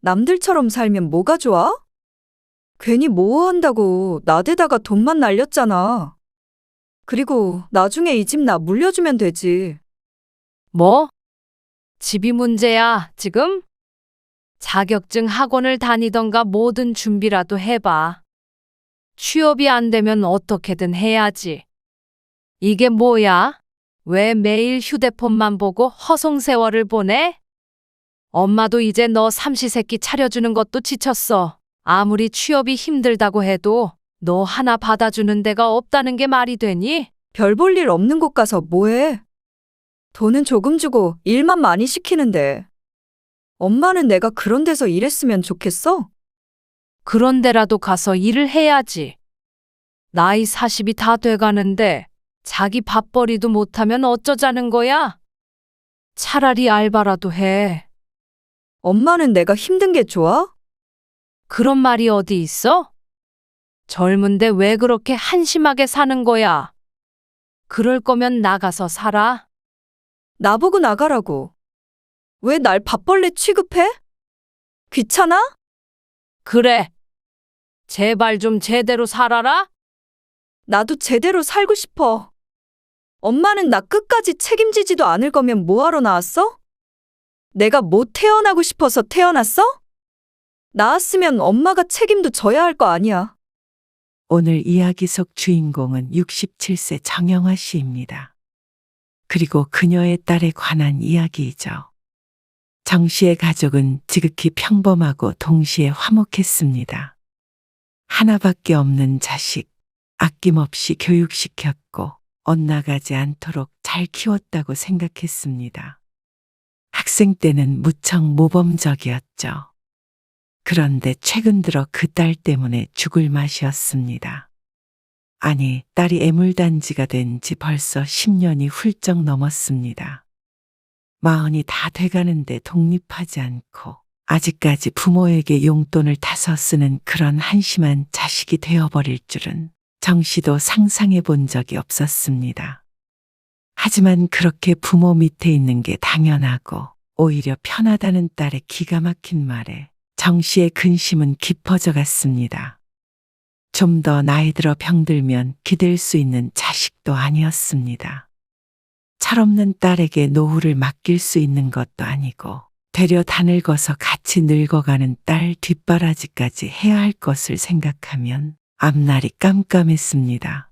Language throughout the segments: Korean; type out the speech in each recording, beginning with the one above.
남들처럼 살면 뭐가 좋아? 괜히 모호한다고 나대다가 돈만 날렸잖아. 그리고 나중에 이 집 나 물려주면 되지. 뭐? 집이 문제야, 지금? 자격증 학원을 다니던가 모든 준비라도 해봐. 취업이 안 되면 어떻게든 해야지. 이게 뭐야? 왜 매일 휴대폰만 보고 허송세월을 보내? 엄마도 이제 너 삼시세끼 차려주는 것도 지쳤어. 아무리 취업이 힘들다고 해도 너 하나 받아주는 데가 없다는 게 말이 되니? 별 볼 일 없는 곳 가서 뭐해? 돈은 조금 주고 일만 많이 시키는데. 엄마는 내가 그런 데서 일했으면 좋겠어? 그런 데라도 가서 일을 해야지. 나이 40이 다 돼가는데 자기 밥벌이도 못하면 어쩌자는 거야? 차라리 알바라도 해. 엄마는 내가 힘든 게 좋아? 그런 말이 어디 있어? 젊은데 왜 그렇게 한심하게 사는 거야? 그럴 거면 나가서 살아. 나보고 나가라고. 왜 날 밥벌레 취급해? 귀찮아? 그래. 제발 좀 제대로 살아라. 나도 제대로 살고 싶어. 엄마는 나 끝까지 책임지지도 않을 거면 뭐하러 나왔어? 내가 뭐 태어나고 싶어서 태어났어? 나왔으면 엄마가 책임도 져야 할 거 아니야. 오늘 이야기 속 주인공은 67세 정영화 씨입니다. 그리고 그녀의 딸에 관한 이야기이죠. 정 씨의 가족은 지극히 평범하고 동시에 화목했습니다. 하나밖에 없는 자식, 아낌없이 교육시켰고 엇나가지 않도록 잘 키웠다고 생각했습니다. 학생 때는 무척 모범적이었죠. 그런데 최근 들어 그 딸 때문에 죽을 맛이었습니다. 아니, 딸이 애물단지가 된 지 벌써 10년이 훌쩍 넘었습니다. 40이 다 돼가는데 독립하지 않고 아직까지 부모에게 용돈을 타서 쓰는 그런 한심한 자식이 되어버릴 줄은 정 씨도 상상해 본 적이 없었습니다. 하지만 그렇게 부모 밑에 있는 게 당연하고 오히려 편하다는 딸의 기가 막힌 말에 정 씨의 근심은 깊어져 갔습니다. 좀 더 나이 들어 병들면 기댈 수 있는 자식도 아니었습니다. 철없는 딸에게 노후를 맡길 수 있는 것도 아니고 되려 다 늙어서 같이 늙어가는 딸 뒷바라지까지 해야 할 것을 생각하면 앞날이 깜깜했습니다.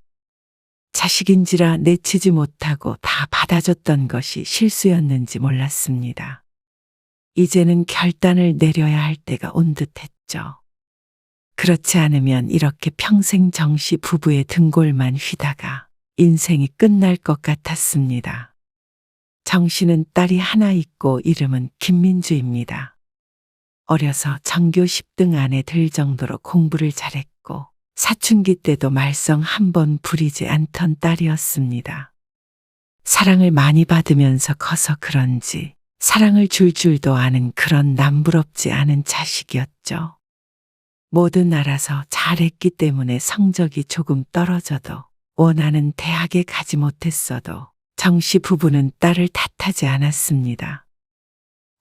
자식인지라 내치지 못하고 다 받아줬던 것이 실수였는지 몰랐습니다. 이제는 결단을 내려야 할 때가 온 듯했죠. 그렇지 않으면 이렇게 평생 정 씨 부부의 등골만 휘다가 인생이 끝날 것 같았습니다. 정 씨는 딸이 하나 있고 이름은 김민주입니다. 어려서 전교 10등 안에 들 정도로 공부를 잘했고 사춘기 때도 말썽 한 번 부리지 않던 딸이었습니다. 사랑을 많이 받으면서 커서 그런지 사랑을 줄 줄도 아는 그런 남부럽지 않은 자식이었죠. 뭐든 알아서 잘했기 때문에 성적이 조금 떨어져도 원하는 대학에 가지 못했어도 정 씨 부부는 딸을 탓하지 않았습니다.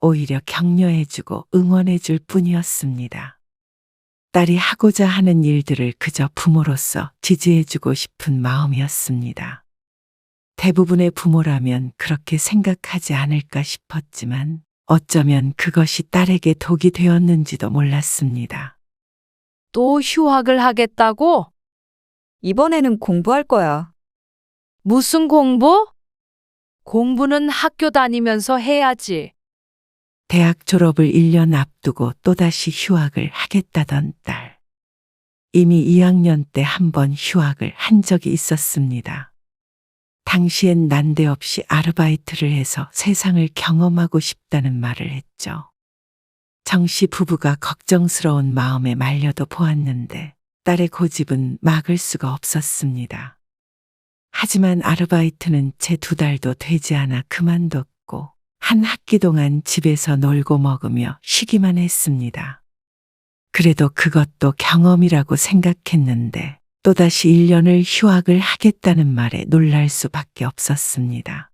오히려 격려해주고 응원해줄 뿐이었습니다. 딸이 하고자 하는 일들을 그저 부모로서 지지해주고 싶은 마음이었습니다. 대부분의 부모라면 그렇게 생각하지 않을까 싶었지만 어쩌면 그것이 딸에게 독이 되었는지도 몰랐습니다. 또 휴학을 하겠다고? 이번에는 공부할 거야. 무슨 공부? 공부는 학교 다니면서 해야지. 대학 졸업을 1년 앞두고 또다시 휴학을 하겠다던 딸. 이미 2학년 때 한 번 휴학을 한 적이 있었습니다. 당시엔 난데없이 아르바이트를 해서 세상을 경험하고 싶다는 말을 했죠. 정 씨 부부가 걱정스러운 마음에 말려도 보았는데 딸의 고집은 막을 수가 없었습니다. 하지만 아르바이트는 채 2달도 되지 않아 그만뒀고 한 학기 동안 집에서 놀고 먹으며 쉬기만 했습니다. 그래도 그것도 경험이라고 생각했는데 또다시 1년을 휴학을 하겠다는 말에 놀랄 수밖에 없었습니다.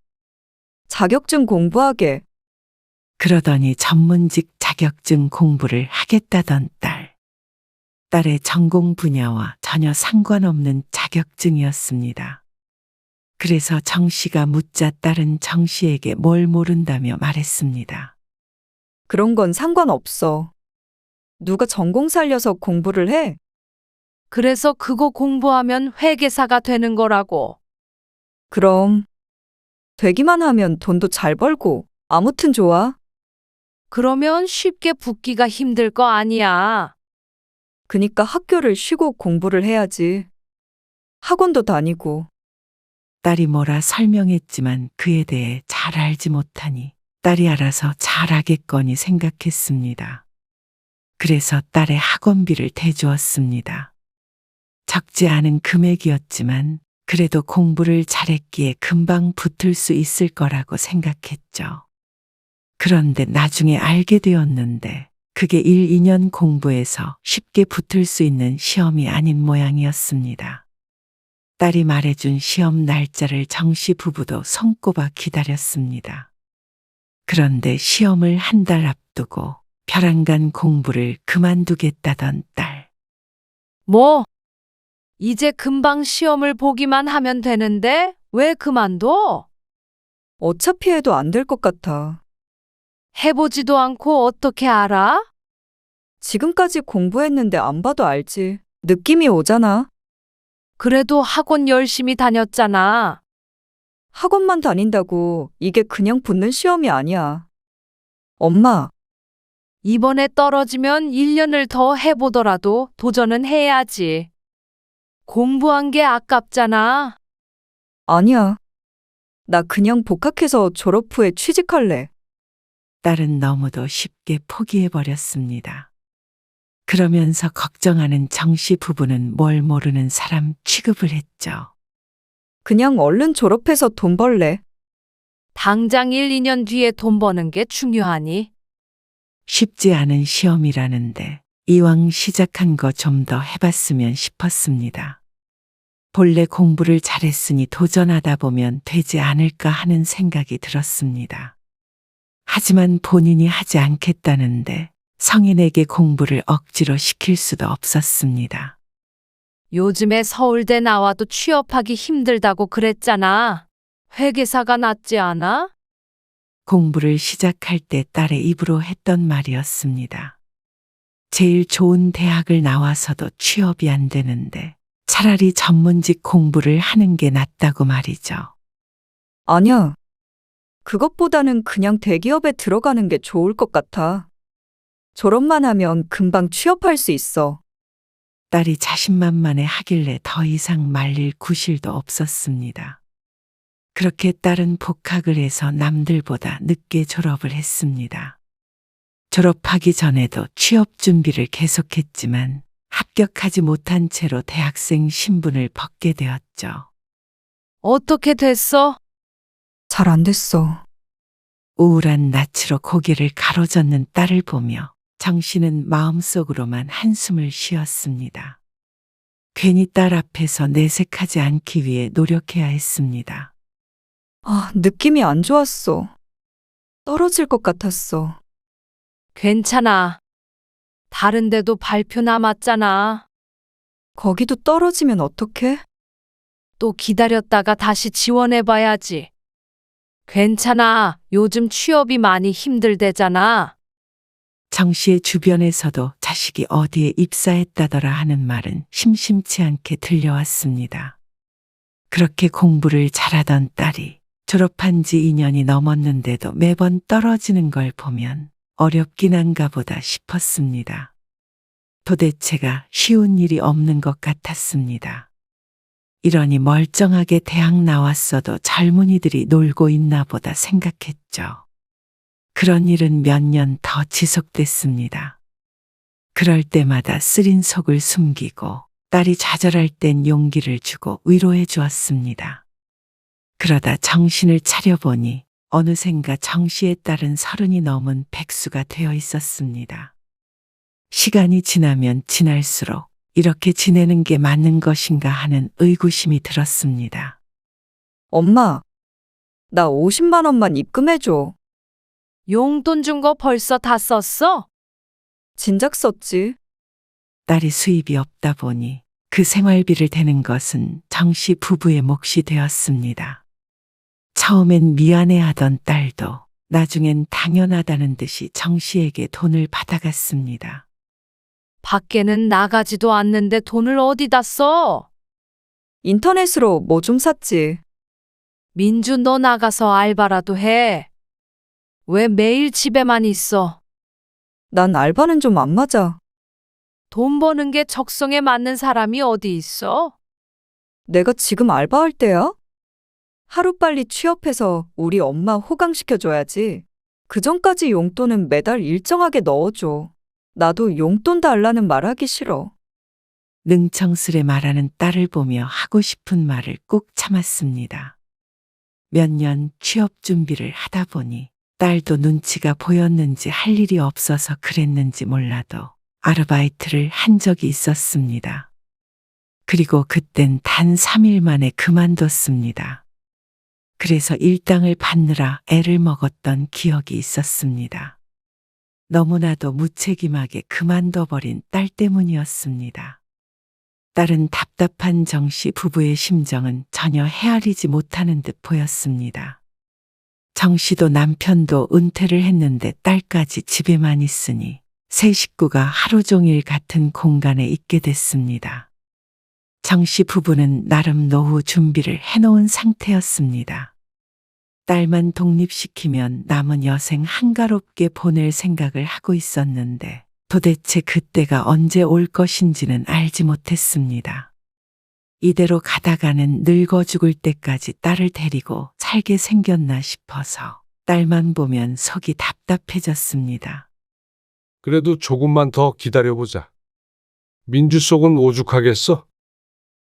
자격증 공부하게. 그러더니 전문직 자격증 공부를 하겠다던 딸. 딸의 전공 분야와 전혀 상관없는 자격증이었습니다. 그래서 정 씨가 묻자 딸은 정 씨에게 뭘 모른다며 말했습니다. 그런 건 상관없어. 누가 전공 살려서 공부를 해? 그래서 그거 공부하면 회계사가 되는 거라고. 그럼 되기만 하면 돈도 잘 벌고 아무튼 좋아. 그러면 쉽게 붙기가 힘들 거 아니야. 그니까 학교를 쉬고 공부를 해야지. 학원도 다니고. 딸이 뭐라 설명했지만 그에 대해 잘 알지 못하니 딸이 알아서 잘하겠거니 생각했습니다. 그래서 딸의 학원비를 대주었습니다. 적지 않은 금액이었지만 그래도 공부를 잘했기에 금방 붙을 수 있을 거라고 생각했죠. 그런데 나중에 알게 되었는데 그게 1, 2년 공부해서 쉽게 붙을 수 있는 시험이 아닌 모양이었습니다. 딸이 말해준 시험 날짜를 정 씨 부부도 손꼽아 기다렸습니다. 그런데 시험을 한 달 앞두고 벼랑간 공부를 그만두겠다던 딸. 뭐? 이제 금방 시험을 보기만 하면 되는데 왜 그만둬? 어차피 해도 안 될 것 같아. 해보지도 않고 어떻게 알아? 지금까지 공부했는데 안 봐도 알지. 느낌이 오잖아. 그래도 학원 열심히 다녔잖아. 학원만 다닌다고 이게 그냥 붙는 시험이 아니야. 엄마, 이번에 떨어지면 1년을 더 해보더라도 도전은 해야지. 공부한 게 아깝잖아. 아니야. 나 그냥 복학해서 졸업 후에 취직할래. 딸은 너무도 쉽게 포기해버렸습니다. 그러면서 걱정하는 정 씨 부부는 뭘 모르는 사람 취급을 했죠. 그냥 얼른 졸업해서 돈 벌래. 당장 1, 2년 뒤에 돈 버는 게 중요하니. 쉽지 않은 시험이라는데 이왕 시작한 거 좀 더 해봤으면 싶었습니다. 본래 공부를 잘했으니 도전하다 보면 되지 않을까 하는 생각이 들었습니다. 하지만 본인이 하지 않겠다는데 성인에게 공부를 억지로 시킬 수도 없었습니다. 요즘에 서울대 나와도 취업하기 힘들다고 그랬잖아. 회계사가 낫지 않아? 공부를 시작할 때 딸의 입으로 했던 말이었습니다. 제일 좋은 대학을 나와서도 취업이 안 되는데 차라리 전문직 공부를 하는 게 낫다고 말이죠. 아니야. 그것보다는 그냥 대기업에 들어가는 게 좋을 것 같아. 졸업만 하면 금방 취업할 수 있어. 딸이 자신만만해 하길래 더 이상 말릴 구실도 없었습니다. 그렇게 딸은 복학을 해서 남들보다 늦게 졸업을 했습니다. 졸업하기 전에도 취업 준비를 계속했지만 합격하지 못한 채로 대학생 신분을 벗게 되었죠. 어떻게 됐어? 잘 안 됐어. 우울한 낯으로 고개를 가로젓는 딸을 보며 정 씨는 마음속으로만 한숨을 쉬었습니다. 괜히 딸 앞에서 내색하지 않기 위해 노력해야 했습니다. 아, 느낌이 안 좋았어. 떨어질 것 같았어. 괜찮아. 다른 데도 발표 남았잖아. 거기도 떨어지면 어떡해? 또 기다렸다가 다시 지원해봐야지. 괜찮아. 요즘 취업이 많이 힘들대잖아. 정 씨의 주변에서도 자식이 어디에 입사했다더라 하는 말은 심심치 않게 들려왔습니다. 그렇게 공부를 잘하던 딸이 졸업한 지 2년이 넘었는데도 매번 떨어지는 걸 보면 어렵긴 한가 보다 싶었습니다. 도대체가 쉬운 일이 없는 것 같았습니다. 이러니 멀쩡하게 대학 나왔어도 젊은이들이 놀고 있나 보다 생각했죠. 그런 일은 몇 년 더 지속됐습니다. 그럴 때마다 쓰린 속을 숨기고 딸이 좌절할 땐 용기를 주고 위로해 주었습니다. 그러다 정신을 차려보니 어느샌가 정 씨의 딸은 30이 넘은 백수가 되어 있었습니다. 시간이 지나면 지날수록 이렇게 지내는 게 맞는 것인가 하는 의구심이 들었습니다. 엄마, 나 50만 원만 입금해줘. 용돈 준 거 벌써 다 썼어? 진작 썼지. 딸이 수입이 없다 보니 그 생활비를 대는 것은 정 씨 부부의 몫이 되었습니다. 처음엔 미안해하던 딸도 나중엔 당연하다는 듯이 정 씨에게 돈을 받아갔습니다. 밖에는 나가지도 않는데 돈을 어디다 써? 인터넷으로 뭐 좀 샀지. 민주, 너 나가서 알바라도 해. 왜 매일 집에만 있어? 난 알바는 좀 안 맞아. 돈 버는 게 적성에 맞는 사람이 어디 있어? 내가 지금 알바할 때야? 하루빨리 취업해서 우리 엄마 호강시켜줘야지. 그 전까지 용돈은 매달 일정하게 넣어줘. 나도 용돈 달라는 말 하기 싫어. 능청스레 말하는 딸을 보며 하고 싶은 말을 꾹 참았습니다. 몇 년 취업 준비를 하다 보니 딸도 눈치가 보였는지 할 일이 없어서 그랬는지 몰라도 아르바이트를 한 적이 있었습니다. 그리고 그땐 단 3일 만에 그만뒀습니다. 그래서 일당을 받느라 애를 먹었던 기억이 있었습니다. 너무나도 무책임하게 그만둬버린 딸 때문이었습니다. 딸은 답답한 정 씨 부부의 심정은 전혀 헤아리지 못하는 듯 보였습니다. 정 씨도 남편도 은퇴를 했는데 딸까지 집에만 있으니 세 식구가 하루 종일 같은 공간에 있게 됐습니다. 정 씨 부부는 나름 노후 준비를 해놓은 상태였습니다. 딸만 독립시키면 남은 여생 한가롭게 보낼 생각을 하고 있었는데 도대체 그때가 언제 올 것인지는 알지 못했습니다. 이대로 가다가는 늙어 죽을 때까지 딸을 데리고 살게 생겼나 싶어서 딸만 보면 속이 답답해졌습니다. 그래도 조금만 더 기다려보자. 민주 속은 오죽하겠어?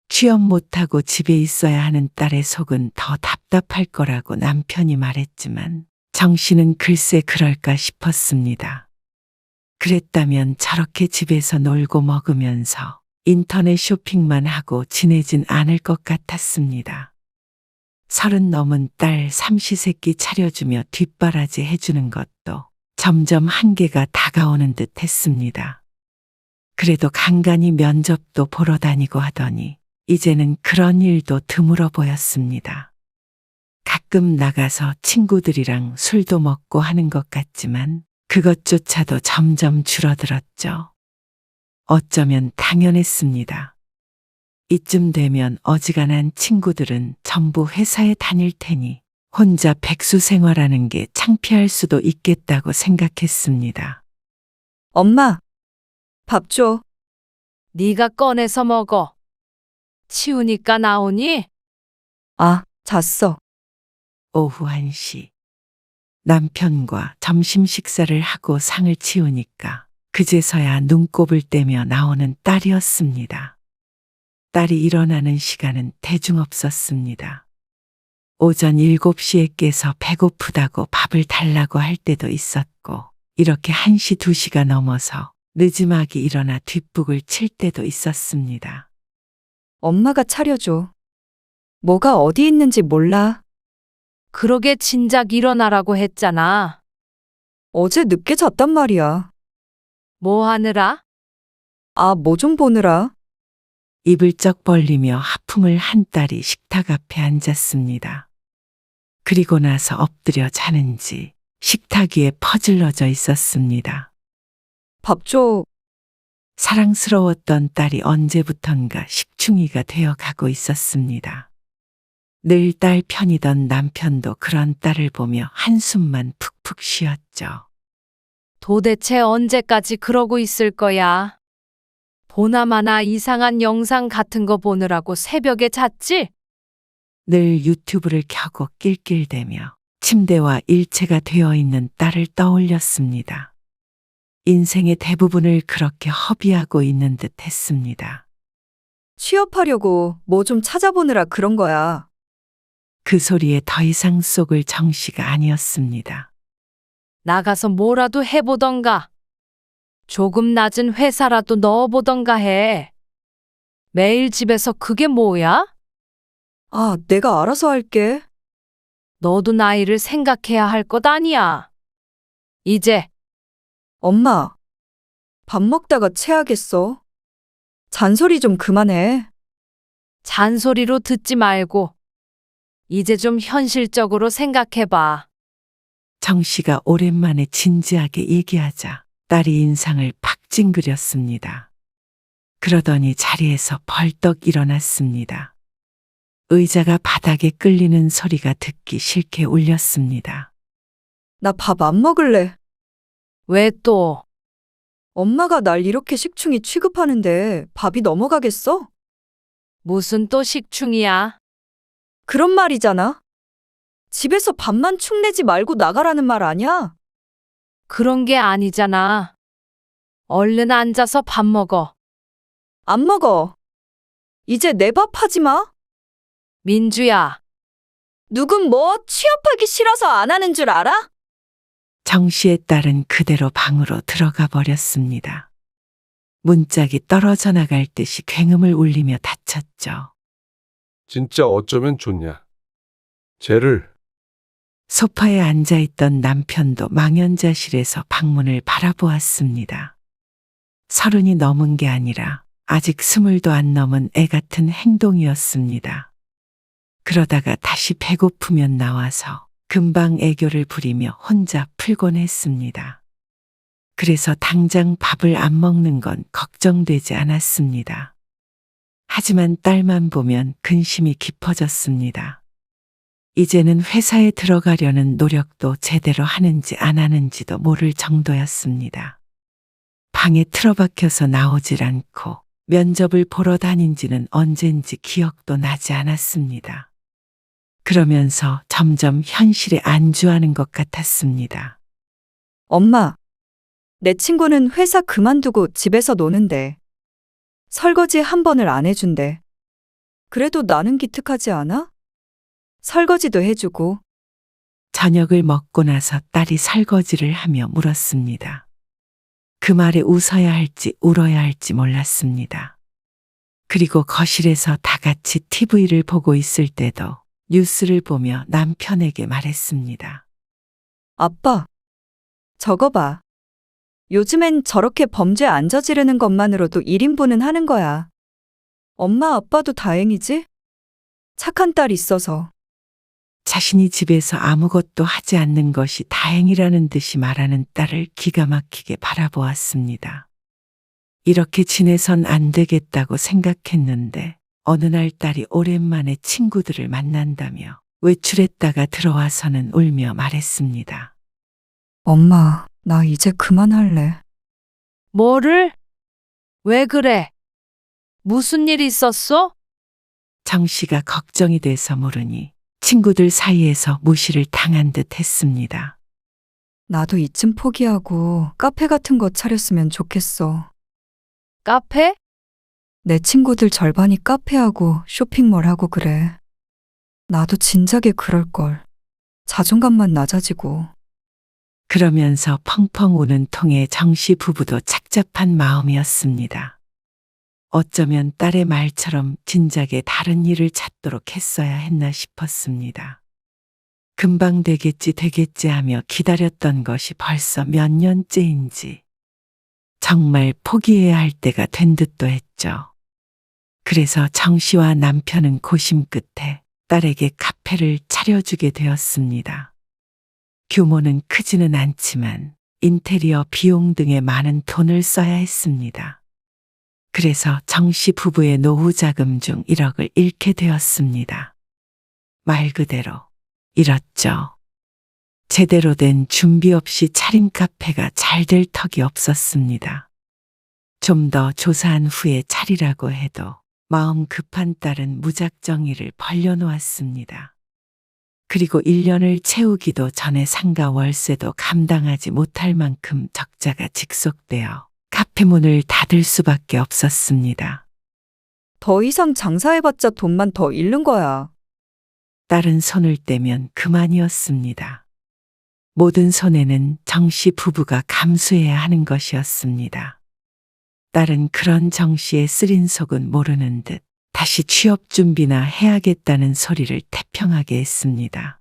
취업 못하고 집에 있어야 하는 딸의 속은 더 답답할 거라고 남편이 말했지만 정 씨는 글쎄 그럴까 싶었습니다. 그랬다면 저렇게 집에서 놀고 먹으면서 인터넷 쇼핑만 하고 지내진 않을 것 같았습니다. 30 넘은 딸 삼시세끼 차려주며 뒷바라지 해주는 것도 점점 한계가 다가오는 듯 했습니다. 그래도 간간히 면접도 보러 다니고 하더니 이제는 그런 일도 드물어 보였습니다. 가끔 나가서 친구들이랑 술도 먹고 하는 것 같지만 그것조차도 점점 줄어들었죠. 어쩌면 당연했습니다. 이쯤 되면 어지간한 친구들은 전부 회사에 다닐 테니 혼자 백수 생활하는 게 창피할 수도 있겠다고 생각했습니다. 엄마, 밥 줘. 네가 꺼내서 먹어. 치우니까 나오니? 아, 잤어. 오후 1시. 남편과 점심 식사를 하고 상을 치우니까 그제서야 눈곱을 떼며 나오는 딸이었습니다. 딸이 일어나는 시간은 대중 없었습니다. 오전 7시에 깨서 배고프다고 밥을 달라고 할 때도 있었고 이렇게 1시, 2시가 넘어서 늦지막이 일어나 뒷북을 칠 때도 있었습니다. 엄마가 차려줘. 뭐가 어디 있는지 몰라. 그러게 진작 일어나라고 했잖아. 어제 늦게 잤단 말이야. 뭐 하느라? 아, 뭐 좀 보느라. 입을 쩍 벌리며 하품을 한 딸이 식탁 앞에 앉았습니다. 그리고 나서 엎드려 자는지 식탁 위에 퍼질러져 있었습니다. 밥 줘. 사랑스러웠던 딸이 언제부턴가 식충이가 되어 가고 있었습니다. 늘 딸 편이던 남편도 그런 딸을 보며 한숨만 푹푹 쉬었죠. 도대체 언제까지 그러고 있을 거야? 보나마나 이상한 영상 같은 거 보느라고 새벽에 잤지? 늘 유튜브를 켜고 낄낄대며 침대와 일체가 되어 있는 딸을 떠올렸습니다. 인생의 대부분을 그렇게 허비하고 있는 듯 했습니다. 취업하려고 뭐 좀 찾아보느라 그런 거야. 그 소리에 더 이상 속을 정 씨가 아니었습니다. 나가서 뭐라도 해보던가. 조금 낮은 회사라도 넣어보던가 해. 매일 집에서 그게 뭐야? 아, 내가 알아서 할게. 너도 나이를 생각해야 할 것 아니야. 이제 엄마, 밥 먹다가 체하겠어. 잔소리 좀 그만해. 잔소리로 듣지 말고 이제 좀 현실적으로 생각해봐. 정 씨가 오랜만에 진지하게 얘기하자 딸이 인상을 팍 찡그렸습니다. 그러더니 자리에서 벌떡 일어났습니다. 의자가 바닥에 끌리는 소리가 듣기 싫게 울렸습니다. 나 밥 안 먹을래. 왜 또? 엄마가 날 이렇게 식충이 취급하는데 밥이 넘어가겠어? 무슨 또 식충이야? 그런 말이잖아. 집에서 밥만 축내지 말고 나가라는 말 아니야? 그런 게 아니잖아. 얼른 앉아서 밥 먹어. 안 먹어. 이제 내 밥 하지 마. 민주야, 누군 뭐 취업하기 싫어서 안 하는 줄 알아? 정 씨의 딸은 그대로 방으로 들어가 버렸습니다. 문짝이 떨어져 나갈 듯이 굉음을 울리며 닫혔죠. 진짜 어쩌면 좋냐. 쟤를 소파에 앉아있던 남편도 망연자실해서 방문을 바라보았습니다. 30이 넘은 게 아니라 아직 20도 안 넘은 애 같은 행동이었습니다. 그러다가 다시 배고프면 나와서 금방 애교를 부리며 혼자 풀곤 했습니다. 그래서 당장 밥을 안 먹는 건 걱정되지 않았습니다. 하지만 딸만 보면 근심이 깊어졌습니다. 이제는 회사에 들어가려는 노력도 제대로 하는지 안 하는지도 모를 정도였습니다. 방에 틀어박혀서 나오질 않고 면접을 보러 다닌지는 언젠지 기억도 나지 않았습니다. 그러면서 점점 현실에 안주하는 것 같았습니다. 엄마, 내 친구는 회사 그만두고 집에서 노는데 설거지 한 번을 안 해준대. 그래도 나는 기특하지 않아? 설거지도 해주고. 저녁을 먹고 나서 딸이 설거지를 하며 물었습니다. 그 말에 웃어야 할지 울어야 할지 몰랐습니다. 그리고 거실에서 다 같이 TV를 보고 있을 때도 뉴스를 보며 남편에게 말했습니다. 아빠, 저거 봐. 요즘엔 저렇게 범죄 안 저지르는 것만으로도 1인분은 하는 거야. 엄마 아빠도 다행이지? 착한 딸 있어서. 자신이 집에서 아무것도 하지 않는 것이 다행이라는 듯이 말하는 딸을 기가 막히게 바라보았습니다. 이렇게 지내선 안 되겠다고 생각했는데 어느 날 딸이 오랜만에 친구들을 만난다며 외출했다가 들어와서는 울며 말했습니다. 엄마, 나 이제 그만할래. 뭐를? 왜 그래? 무슨 일 있었어? 정 씨가 걱정이 돼서 물으니 친구들 사이에서 무시를 당한 듯 했습니다. 나도 이쯤 포기하고 카페 같은 거 차렸으면 좋겠어. 카페? 내 친구들 절반이 카페하고 쇼핑몰 하고 그래. 나도 진작에 그럴걸. 자존감만 낮아지고. 그러면서 펑펑 우는 통에 정 씨 부부도 착잡한 마음이었습니다. 어쩌면 딸의 말처럼 진작에 다른 일을 찾도록 했어야 했나 싶었습니다. 금방 되겠지 하며 기다렸던 것이 벌써 몇 년째인지 정말 포기해야 할 때가 된 듯도 했죠. 그래서 정 씨와 남편은 고심 끝에 딸에게 카페를 차려주게 되었습니다. 규모는 크지는 않지만 인테리어 비용 등에 많은 돈을 써야 했습니다. 그래서 정 씨 부부의 노후 자금 중 1억을 잃게 되었습니다. 말 그대로 잃었죠. 제대로 된 준비 없이 차린 카페가 잘 될 턱이 없었습니다. 좀 더 조사한 후에 차리라고 해도 마음 급한 딸은 무작정이를 벌려놓았습니다. 그리고 1년을 채우기도 전에 상가 월세도 감당하지 못할 만큼 적자가 직속되어 카페 문을 닫을 수밖에 없었습니다. 더 이상 장사해봤자 돈만 더 잃는 거야. 딸은 손을 떼면 그만이었습니다. 모든 손해는 정 씨 부부가 감수해야 하는 것이었습니다. 딸은 그런 정 씨의 쓰린 속은 모르는 듯 다시 취업 준비나 해야겠다는 소리를 태평하게 했습니다.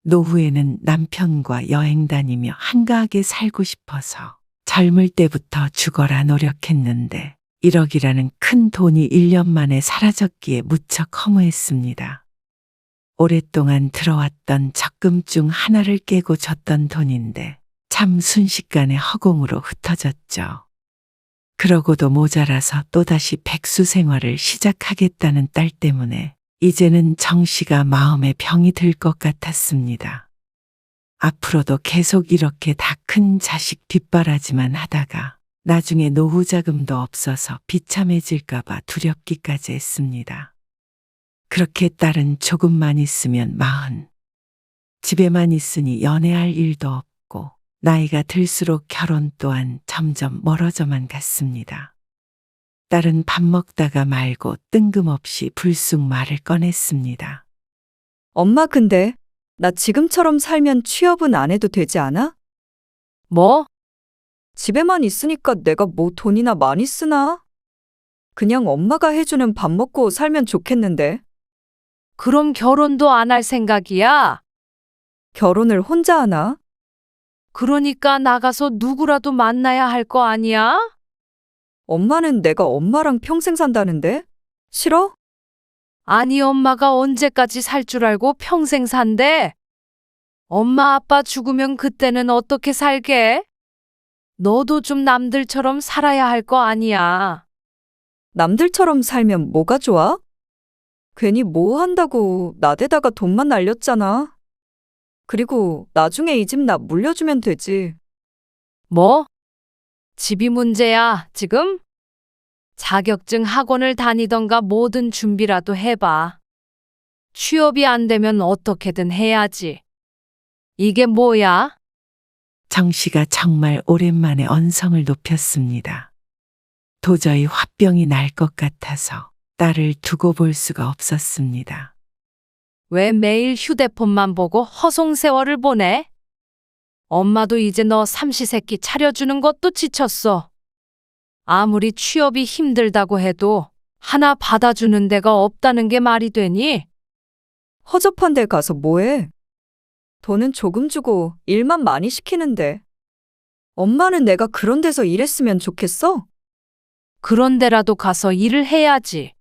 노후에는 남편과 여행 다니며 한가하게 살고 싶어서 젊을 때부터 죽어라 노력했는데 1억이라는 큰 돈이 1년 만에 사라졌기에 무척 허무했습니다. 오랫동안 들어왔던 적금 중 하나를 깨고 줬던 돈인데 참 순식간에 허공으로 흩어졌죠. 그러고도 모자라서 또다시 백수 생활을 시작하겠다는 딸 때문에 이제는 정 씨가 마음에 병이 들 것 같았습니다. 앞으로도 계속 이렇게 다 큰 자식 뒷바라지만 하다가 나중에 노후 자금도 없어서 비참해질까봐 두렵기까지 했습니다. 그렇게 딸은 조금만 있으면 40. 집에만 있으니 연애할 일도 없고 나이가 들수록 결혼 또한 점점 멀어져만 갔습니다. 딸은 밥 먹다가 말고 뜬금없이 불쑥 말을 꺼냈습니다. 엄마 근데 나 지금처럼 살면 취업은 안 해도 되지 않아? 뭐? 집에만 있으니까 내가 뭐 돈이나 많이 쓰나? 그냥 엄마가 해주는 밥 먹고 살면 좋겠는데. 그럼 결혼도 안 할 생각이야? 결혼을 혼자 하나? 그러니까 나가서 누구라도 만나야 할 거 아니야? 엄마는 내가 엄마랑 평생 산다는데? 싫어? 아니, 엄마가 언제까지 살 줄 알고 평생 산대? 엄마 아빠 죽으면 그때는 어떻게 살게? 너도 좀 남들처럼 살아야 할 거 아니야. 남들처럼 살면 뭐가 좋아? 괜히 뭐 한다고 나대다가 돈만 날렸잖아. 그리고 나중에 이 집 나 물려주면 되지. 뭐? 집이 문제야, 지금? 자격증 학원을 다니던가 뭐든 준비라도 해봐. 취업이 안 되면 어떻게든 해야지. 이게 뭐야? 정 씨가 정말 오랜만에 언성을 높였습니다. 도저히 화병이 날 것 같아서 딸을 두고 볼 수가 없었습니다. 왜 매일 휴대폰만 보고 허송세월을 보내? 엄마도 이제 너 삼시세끼 차려주는 것도 지쳤어. 아무리 취업이 힘들다고 해도 하나 받아주는 데가 없다는 게 말이 되니? 허접한 데 가서 뭐해? 돈은 조금 주고 일만 많이 시키는데. 엄마는 내가 그런 데서 일했으면 좋겠어? 그런 데라도 가서 일을 해야지.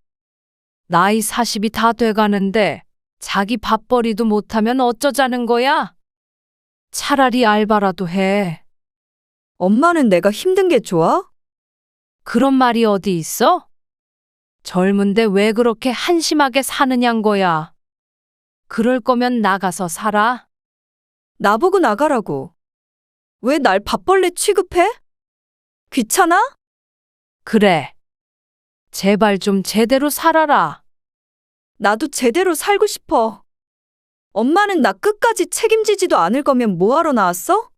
나이 40이 다 돼가는데 자기 밥벌이도 못하면 어쩌자는 거야? 차라리 알바라도 해. 엄마는 내가 힘든 게 좋아? 그런 말이 어디 있어? 젊은데 왜 그렇게 한심하게 사느냔 거야. 그럴 거면 나가서 살아. 나보고 나가라고. 왜 날 밥벌레 취급해? 귀찮아? 그래. 제발 좀 제대로 살아라. 나도 제대로 살고 싶어. 엄마는 나 끝까지 책임지지도 않을 거면 뭐하러 나왔어?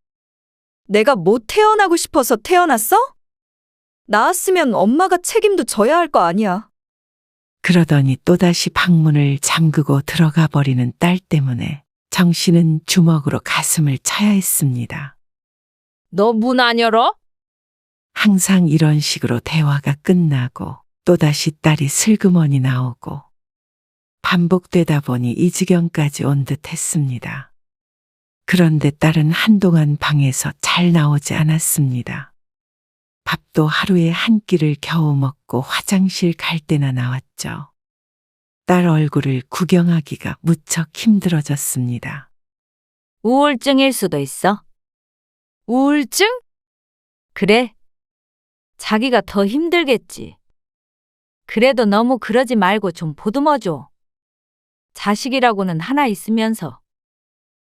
내가 뭐 태어나고 싶어서 태어났어? 나왔으면 엄마가 책임도 져야 할 거 아니야. 그러더니 또다시 방문을 잠그고 들어가 버리는 딸 때문에 정 씨는 주먹으로 가슴을 쳐야 했습니다. 너 문 안 열어? 항상 이런 식으로 대화가 끝나고 또다시 딸이 슬그머니 나오고 반복되다 보니 이 지경까지 온 듯 했습니다. 그런데 딸은 한동안 방에서 잘 나오지 않았습니다. 밥도 하루에 한 끼를 겨우 먹고 화장실 갈 때나 나왔죠. 딸 얼굴을 구경하기가 무척 힘들어졌습니다. 우울증일 수도 있어. 우울증? 그래. 자기가 더 힘들겠지. 그래도 너무 그러지 말고 좀 보듬어줘. 자식이라고는 하나 있으면서.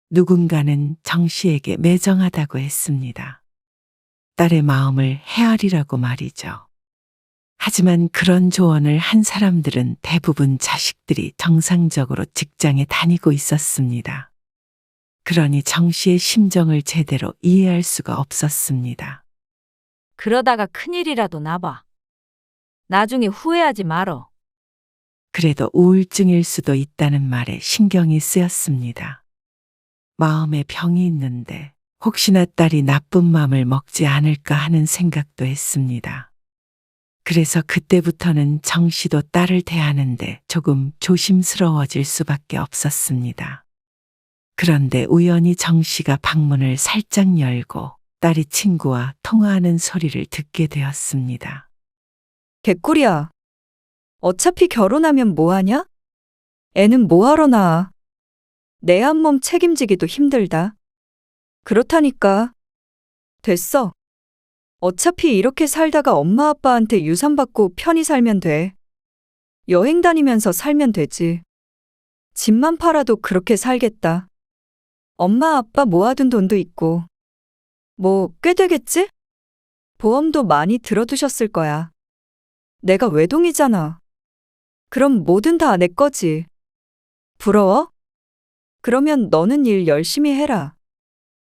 누군가는 정 씨에게 매정하다고 했습니다. 딸의 마음을 헤아리라고 말이죠. 하지만 그런 조언을 한 사람들은 대부분 자식들이 정상적으로 직장에 다니고 있었습니다. 그러니 정 씨의 심정을 제대로 이해할 수가 없었습니다. 그러다가 큰일이라도 나봐. 나중에 후회하지 말어. 그래도 우울증일 수도 있다는 말에 신경이 쓰였습니다. 마음에 병이 있는데 혹시나 딸이 나쁜 마음을 먹지 않을까 하는 생각도 했습니다. 그래서 그때부터는 정 씨도 딸을 대하는데 조금 조심스러워질 수밖에 없었습니다. 그런데 우연히 정 씨가 방문을 살짝 열고 딸이 친구와 통화하는 소리를 듣게 되었습니다. 개꿀이야. 어차피 결혼하면 뭐하냐? 애는 뭐하러 낳아? 내 한 몸 책임지기도 힘들다. 그렇다니까. 됐어. 어차피 이렇게 살다가 엄마 아빠한테 유산 받고 편히 살면 돼. 여행 다니면서 살면 되지. 집만 팔아도 그렇게 살겠다. 엄마 아빠 모아둔 돈도 있고. 뭐, 꽤 되겠지? 보험도 많이 들어두셨을 거야. 내가 외동이잖아. 그럼 뭐든 다 내 거지. 부러워? 그러면 너는 일 열심히 해라.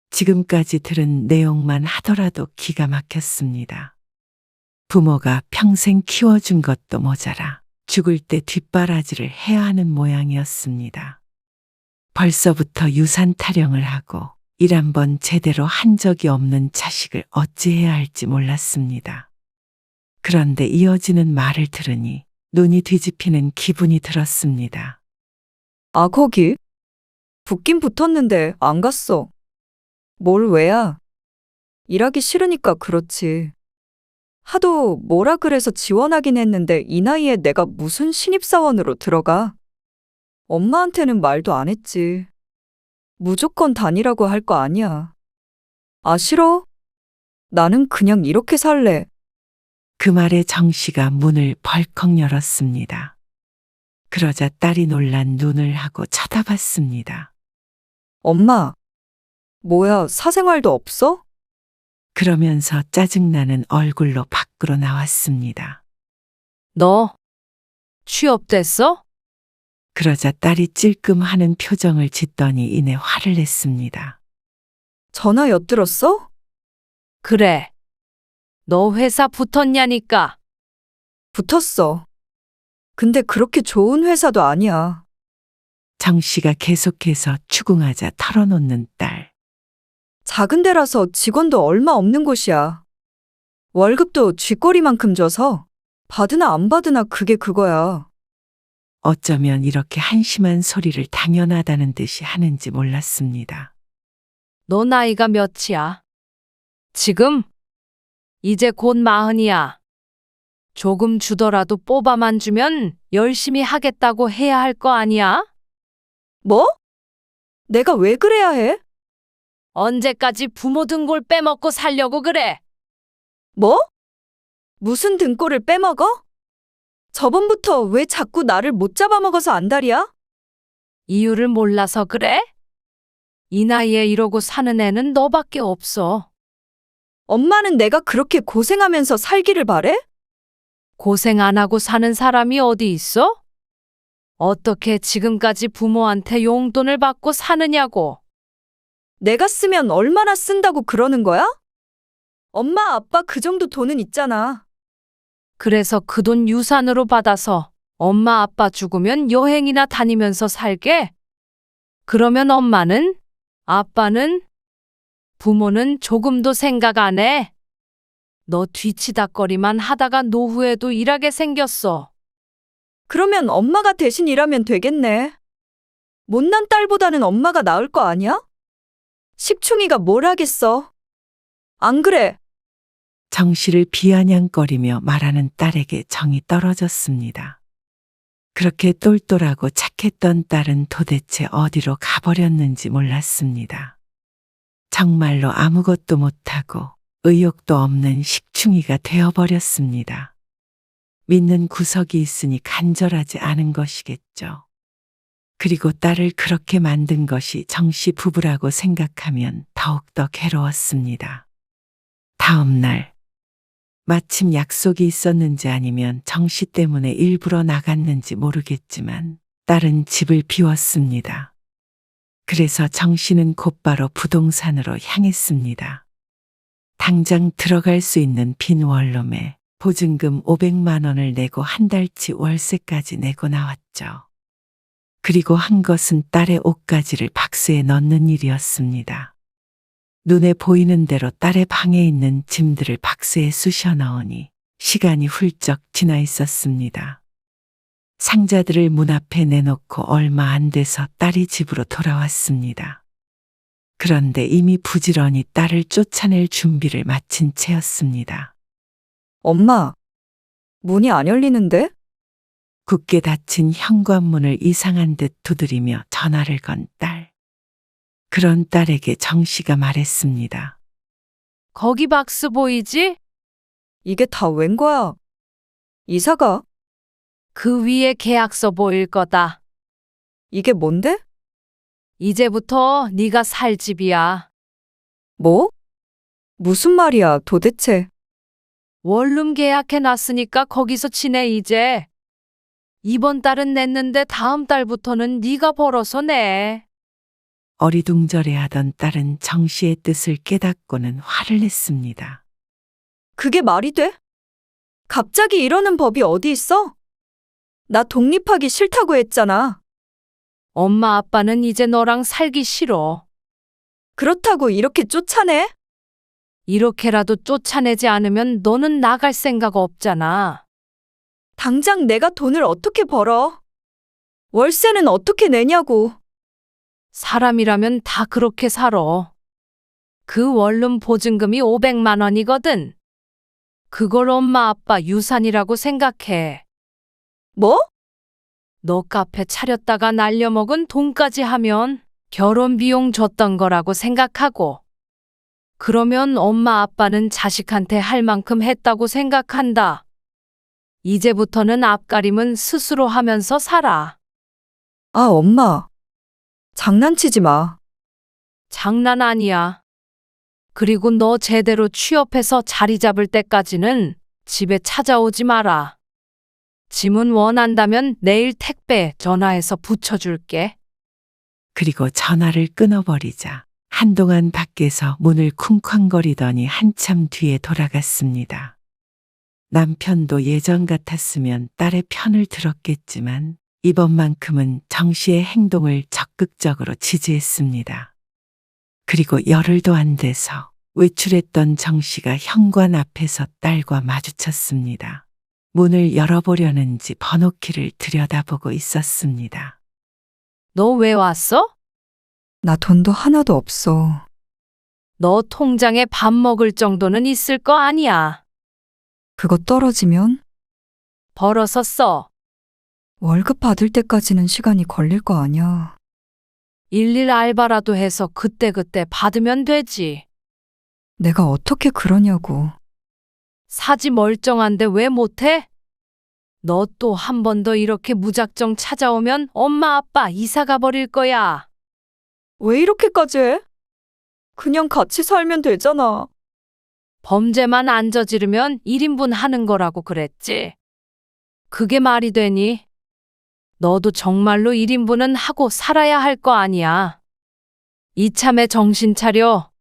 지금까지 들은 내용만 하더라도 기가 막혔습니다. 부모가 평생 키워준 것도 모자라 죽을 때 뒷바라지를 해야 하는 모양이었습니다. 벌써부터 유산 타령을 하고 일 한 번 제대로 한 적이 없는 자식을 어찌해야 할지 몰랐습니다. 그런데 이어지는 말을 들으니 눈이 뒤집히는 기분이 들었습니다. 아, 거기? 붙긴 붙었는데 안 갔어. 뭘 왜야? 일하기 싫으니까 그렇지. 하도 뭐라 그래서 지원하긴 했는데 이 나이에 내가 무슨 신입사원으로 들어가? 엄마한테는 말도 안 했지. 무조건 다니라고 할 거 아니야. 아, 싫어? 나는 그냥 이렇게 살래. 그 말에 정 씨가 문을 벌컥 열었습니다. 그러자 딸이 놀란 눈을 하고 쳐다봤습니다. 엄마, 뭐야, 사생활도 없어? 그러면서 짜증나는 얼굴로 밖으로 나왔습니다. 너 취업됐어? 그러자 딸이 찔끔하는 표정을 짓더니 이내 화를 냈습니다. 전화 엿들었어? 그래. 너 회사 붙었냐니까. 붙었어. 근데 그렇게 좋은 회사도 아니야. 정 씨가 계속해서 추궁하자 털어놓는 딸. 작은 데라서 직원도 얼마 없는 곳이야. 월급도 쥐꼬리만큼 줘서 받으나 안 받으나 그게 그거야. 어쩌면 이렇게 한심한 소리를 당연하다는 듯이 하는지 몰랐습니다. 너 나이가 몇이야? 지금? 이제 곧 40이야. 조금 주더라도 뽑아만 주면 열심히 하겠다고 해야 할 거 아니야? 뭐? 내가 왜 그래야 해? 언제까지 부모 등골 빼먹고 살려고 그래? 뭐? 무슨 등골을 빼먹어? 저번부터 왜 자꾸 나를 못 잡아먹어서 안달이야? 이유를 몰라서 그래? 이 나이에 이러고 사는 애는 너밖에 없어. 엄마는 내가 그렇게 고생하면서 살기를 바래? 고생 안 하고 사는 사람이 어디 있어? 어떻게 지금까지 부모한테 용돈을 받고 사느냐고. 내가 쓰면 얼마나 쓴다고 그러는 거야? 엄마, 아빠 그 정도 돈은 있잖아. 그래서 그 돈 유산으로 받아서 엄마 아빠 죽으면 여행이나 다니면서 살게? 그러면 엄마는? 아빠는? 부모는 조금도 생각 안 해? 너 뒤치다꺼리만 하다가 노후에도 일하게 생겼어. 그러면 엄마가 대신 일하면 되겠네. 못난 딸보다는 엄마가 나을 거 아니야? 식충이가 뭘 하겠어? 안 그래? 정 씨를 비아냥거리며 말하는 딸에게 정이 떨어졌습니다. 그렇게 똘똘하고 착했던 딸은 도대체 어디로 가버렸는지 몰랐습니다. 정말로 아무것도 못하고 의욕도 없는 식충이가 되어버렸습니다. 믿는 구석이 있으니 간절하지 않은 것이겠죠. 그리고 딸을 그렇게 만든 것이 정 씨 부부라고 생각하면 더욱더 괴로웠습니다. 다음 날 마침 약속이 있었는지 아니면 정 씨 때문에 일부러 나갔는지 모르겠지만 딸은 집을 비웠습니다. 그래서 정 씨는 곧바로 부동산으로 향했습니다. 당장 들어갈 수 있는 빈 원룸에 보증금 500만 원을 내고 한 달치 월세까지 내고 나왔죠. 그리고 한 것은 딸의 옷가지를 박스에 넣는 일이었습니다. 눈에 보이는 대로 딸의 방에 있는 짐들을 박스에 쑤셔 넣으니 시간이 훌쩍 지나 있었습니다. 상자들을 문 앞에 내놓고 얼마 안 돼서 딸이 집으로 돌아왔습니다. 그런데 이미 부지런히 딸을 쫓아낼 준비를 마친 채였습니다. 엄마, 문이 안 열리는데? 굳게 닫힌 현관문을 이상한 듯 두드리며 전화를 건 딸. 그런 딸에게 정 씨가 말했습니다. 거기 박스 보이지? 이게 다 웬 거야? 이사가? 그 위에 계약서 보일 거다. 이게 뭔데? 이제부터 네가 살 집이야. 뭐? 무슨 말이야, 도대체? 원룸 계약해 놨으니까 거기서 지내 이제. 이번 달은 냈는데 다음 달부터는 네가 벌어서 내. 어리둥절해하던 딸은 정 씨의 뜻을 깨닫고는 화를 냈습니다. 그게 말이 돼? 갑자기 이러는 법이 어디 있어? 나 독립하기 싫다고 했잖아. 엄마 아빠는 이제 너랑 살기 싫어. 그렇다고 이렇게 쫓아내? 이렇게라도 쫓아내지 않으면 너는 나갈 생각 없잖아. 당장 내가 돈을 어떻게 벌어? 월세는 어떻게 내냐고. 사람이라면 다 그렇게 살아. 그 원룸 보증금이 500만 원이거든. 그걸 엄마 아빠 유산이라고 생각해. 뭐? 너 카페 차렸다가 날려먹은 돈까지 하면 결혼 비용 줬던 거라고 생각하고. 그러면 엄마 아빠는 자식한테 할 만큼 했다고 생각한다. 이제부터는 앞가림은 스스로 하면서 살아. 아, 엄마. 장난치지 마. 장난 아니야. 그리고 너 제대로 취업해서 자리 잡을 때까지는 집에 찾아오지 마라. 짐은 원한다면 내일 택배 전화해서 붙여줄게. 그리고 전화를 끊어버리자 한동안 밖에서 문을 쿵쾅거리더니 한참 뒤에 돌아갔습니다. 남편도 예전 같았으면 딸의 편을 들었겠지만 이번만큼은 정 씨의 행동을 적극적으로 지지했습니다. 그리고 열흘도 안 돼서 외출했던 정 씨가 현관 앞에서 딸과 마주쳤습니다. 문을 열어보려는지 번호키를 들여다보고 있었습니다. 너 왜 왔어? 나 돈도 하나도 없어. 너 통장에 밥 먹을 정도는 있을 거 아니야. 그거 떨어지면 벌어서 써. 월급 받을 때까지는 시간이 걸릴 거 아니야. 일일 알바라도 해서 그때그때 받으면 되지. 내가 어떻게 그러냐고. 사지 멀쩡한데 왜 못해? 너 또 한 번 더 이렇게 무작정 찾아오면 엄마 아빠 이사 가버릴 거야. 왜 이렇게까지 해? 그냥 같이 살면 되잖아. 범죄만 안 저지르면 1인분 하는 거라고 그랬지. 그게 말이 되니? 너도 정말로 1인분은 하고 살아야 할 거 아니야. 이참에 정신 차려.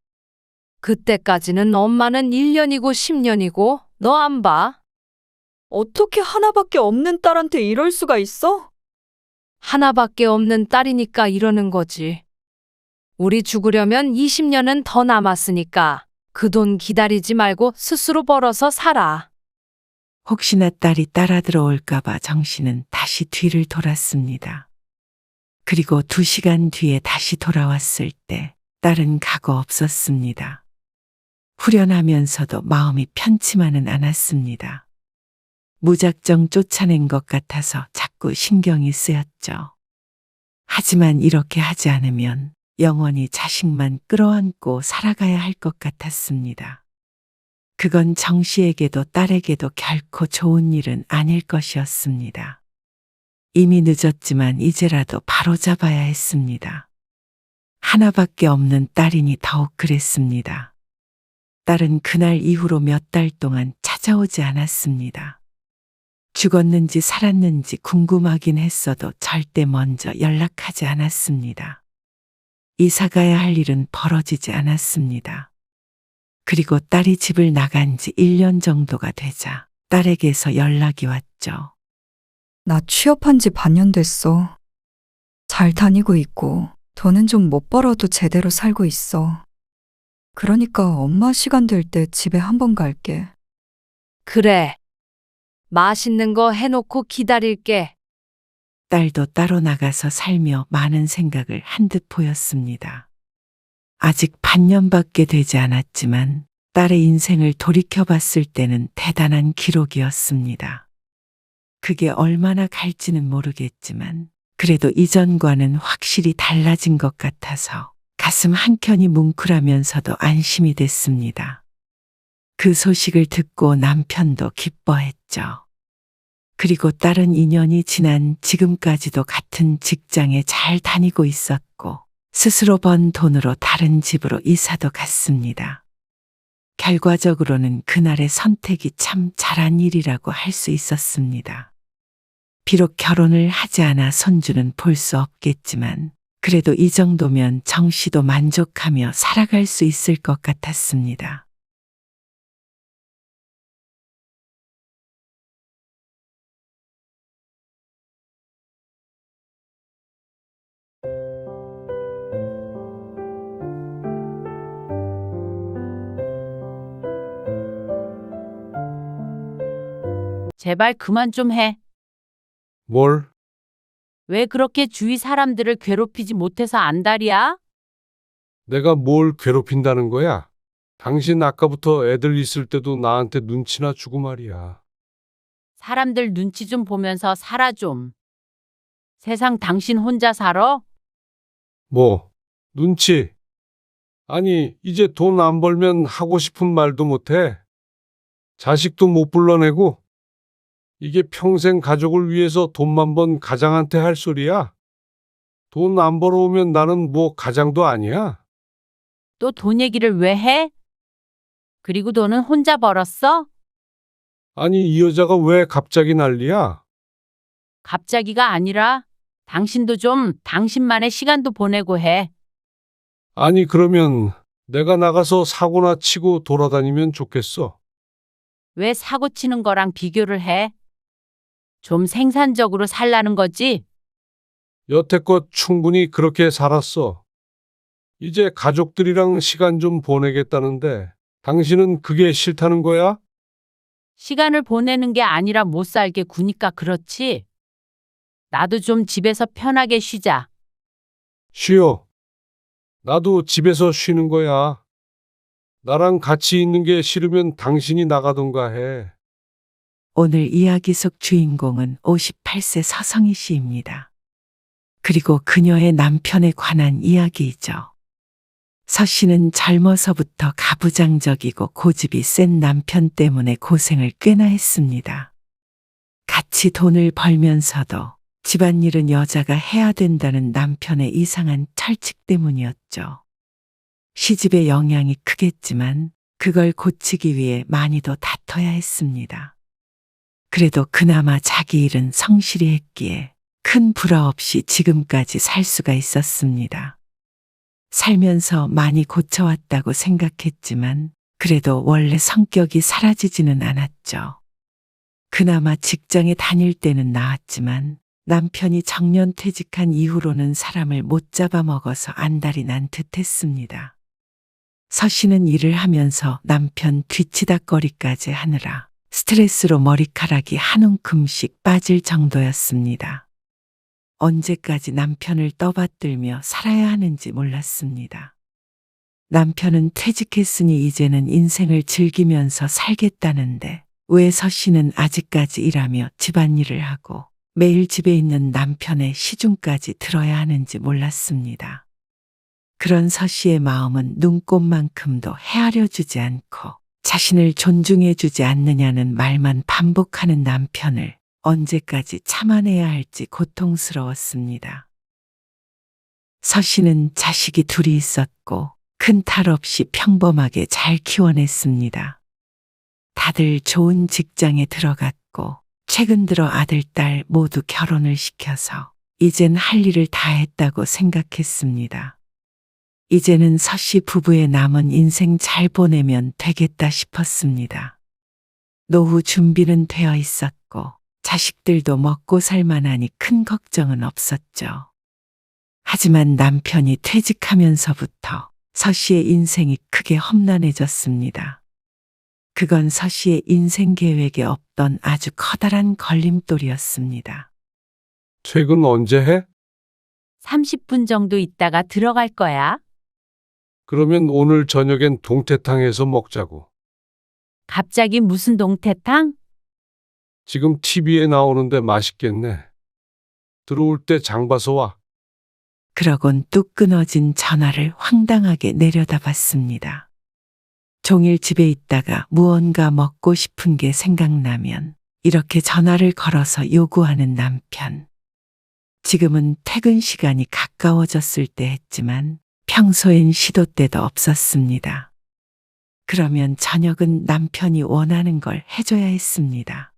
그때까지는 엄마는 1년이고 10년이고 너 안 봐. 어떻게 하나밖에 없는 딸한테 이럴 수가 있어? 하나밖에 없는 딸이니까 이러는 거지. 우리 죽으려면 20년은 더 남았으니까 그 돈 기다리지 말고 스스로 벌어서 살아. 혹시나 딸이 따라 들어올까봐 정 씨는 다시 뒤를 돌았습니다. 그리고 2시간 뒤에 다시 돌아왔을 때 딸은 가고 없었습니다. 후련하면서도 마음이 편치만은 않았습니다. 무작정 쫓아낸 것 같아서 자꾸 신경이 쓰였죠. 하지만 이렇게 하지 않으면 영원히 자식만 끌어안고 살아가야 할 것 같았습니다. 그건 정 씨에게도 딸에게도 결코 좋은 일은 아닐 것이었습니다. 이미 늦었지만 이제라도 바로잡아야 했습니다. 하나밖에 없는 딸이니 더욱 그랬습니다. 딸은 그날 이후로 몇 달 동안 찾아오지 않았습니다. 죽었는지 살았는지 궁금하긴 했어도 절대 먼저 연락하지 않았습니다. 이사 가야 할 일은 벌어지지 않았습니다. 그리고 딸이 집을 나간 지 1년 정도가 되자 딸에게서 연락이 왔죠. 나 취업한 지 반년 됐어. 잘 다니고 있고 돈은 좀 못 벌어도 제대로 살고 있어. 그러니까 엄마 시간 될 때 집에 한번 갈게. 그래. 맛있는 거 해놓고 기다릴게. 딸도 따로 나가서 살며 많은 생각을 한 듯 보였습니다. 아직 반년밖에 되지 않았지만 딸의 인생을 돌이켜 봤을 때는 대단한 기록이었습니다. 그게 얼마나 갈지는 모르겠지만 그래도 이전과는 확실히 달라진 것 같아서 가슴 한켠이 뭉클하면서도 안심이 됐습니다. 그 소식을 듣고 남편도 기뻐했죠. 그리고 딸은 2년이 지난 지금까지도 같은 직장에 잘 다니고 있었고 스스로 번 돈으로 다른 집으로 이사도 갔습니다. 결과적으로는 그날의 선택이 참 잘한 일이라고 할 수 있었습니다. 비록 결혼을 하지 않아 손주는 볼 수 없겠지만 그래도 이 정도면 정 씨도 만족하며 살아갈 수 있을 것 같았습니다. 제발 그만 좀 해. 뭘? 왜 그렇게 주위 사람들을 괴롭히지 못해서 안달이야? 내가 뭘 괴롭힌다는 거야? 당신 아까부터 애들 있을 때도 나한테 눈치나 주고 말이야. 사람들 눈치 좀 보면서 살아 좀. 세상 당신 혼자 살아? 뭐, 눈치? 아니, 이제 돈 안 벌면 하고 싶은 말도 못 해. 자식도 못 불러내고. 이게 평생 가족을 위해서 돈만 번 가장한테 할 소리야? 돈 안 벌어오면 나는 뭐 가장도 아니야? 또 돈 얘기를 왜 해? 그리고 돈은 혼자 벌었어? 아니, 이 여자가 왜 갑자기 난리야? 갑자기가 아니라 당신도 좀 당신만의 시간도 보내고 해. 아니, 그러면 내가 나가서 사고나 치고 돌아다니면 좋겠어. 왜 사고 치는 거랑 비교를 해? 좀 생산적으로 살라는 거지? 여태껏 충분히 그렇게 살았어. 이제 가족들이랑 시간 좀 보내겠다는데 당신은 그게 싫다는 거야? 시간을 보내는 게 아니라 못 살게 구니까 그렇지. 나도 좀 집에서 편하게 쉬자. 쉬어. 나도 집에서 쉬는 거야. 나랑 같이 있는 게 싫으면 당신이 나가던가 해. 오늘 이야기 속 주인공은 58세 서성희 씨입니다. 그리고 그녀의 남편에 관한 이야기이죠. 서 씨는 젊어서부터 가부장적이고 고집이 센 남편 때문에 고생을 꽤나 했습니다. 같이 돈을 벌면서도 집안일은 여자가 해야 된다는 남편의 이상한 철칙 때문이었죠. 시집의 영향이 크겠지만 그걸 고치기 위해 많이도 다퉈야 했습니다. 그래도 그나마 자기 일은 성실히 했기에 큰 불화 없이 지금까지 살 수가 있었습니다. 살면서 많이 고쳐왔다고 생각했지만 그래도 원래 성격이 사라지지는 않았죠. 그나마 직장에 다닐 때는 나았지만 남편이 정년 퇴직한 이후로는 사람을 못 잡아먹어서 안달이 난 듯했습니다. 서 씨는 일을 하면서 남편 뒤치다꺼리까지 하느라 스트레스로 머리카락이 한 움큼씩 빠질 정도였습니다. 언제까지 남편을 떠받들며 살아야 하는지 몰랐습니다. 남편은 퇴직했으니 이제는 인생을 즐기면서 살겠다는데 왜 서 씨는 아직까지 일하며 집안일을 하고 매일 집에 있는 남편의 시중까지 들어야 하는지 몰랐습니다. 그런 서 씨의 마음은 눈꼽만큼도 헤아려 주지 않고 자신을 존중해 주지 않느냐는 말만 반복하는 남편을 언제까지 참아내야 할지 고통스러웠습니다. 서 씨는 자식이 둘이 있었고 큰 탈 없이 평범하게 잘 키워냈습니다. 다들 좋은 직장에 들어갔고 최근 들어 아들, 딸 모두 결혼을 시켜서 이젠 할 일을 다 했다고 생각했습니다. 이제는 서 씨 부부의 남은 인생 잘 보내면 되겠다 싶었습니다. 노후 준비는 되어 있었고 자식들도 먹고 살만하니 큰 걱정은 없었죠. 하지만 남편이 퇴직하면서부터 서 씨의 인생이 크게 험난해졌습니다. 그건 서 씨의 인생 계획에 없던 아주 커다란 걸림돌이었습니다. 퇴근 언제 해? 30분 정도 있다가 들어갈 거야. 그러면 오늘 저녁엔 동태탕 해서 먹자고. 갑자기 무슨 동태탕? 지금 TV에 나오는데 맛있겠네. 들어올 때 장 봐서 와. 그러곤 뚝 끊어진 전화를 황당하게 내려다봤습니다. 종일 집에 있다가 무언가 먹고 싶은 게 생각나면 이렇게 전화를 걸어서 요구하는 남편. 지금은 퇴근 시간이 가까워졌을 때 했지만 평소엔 시도 때도 없었습니다. 그러면 저녁은 남편이 원하는 걸 해줘야 했습니다.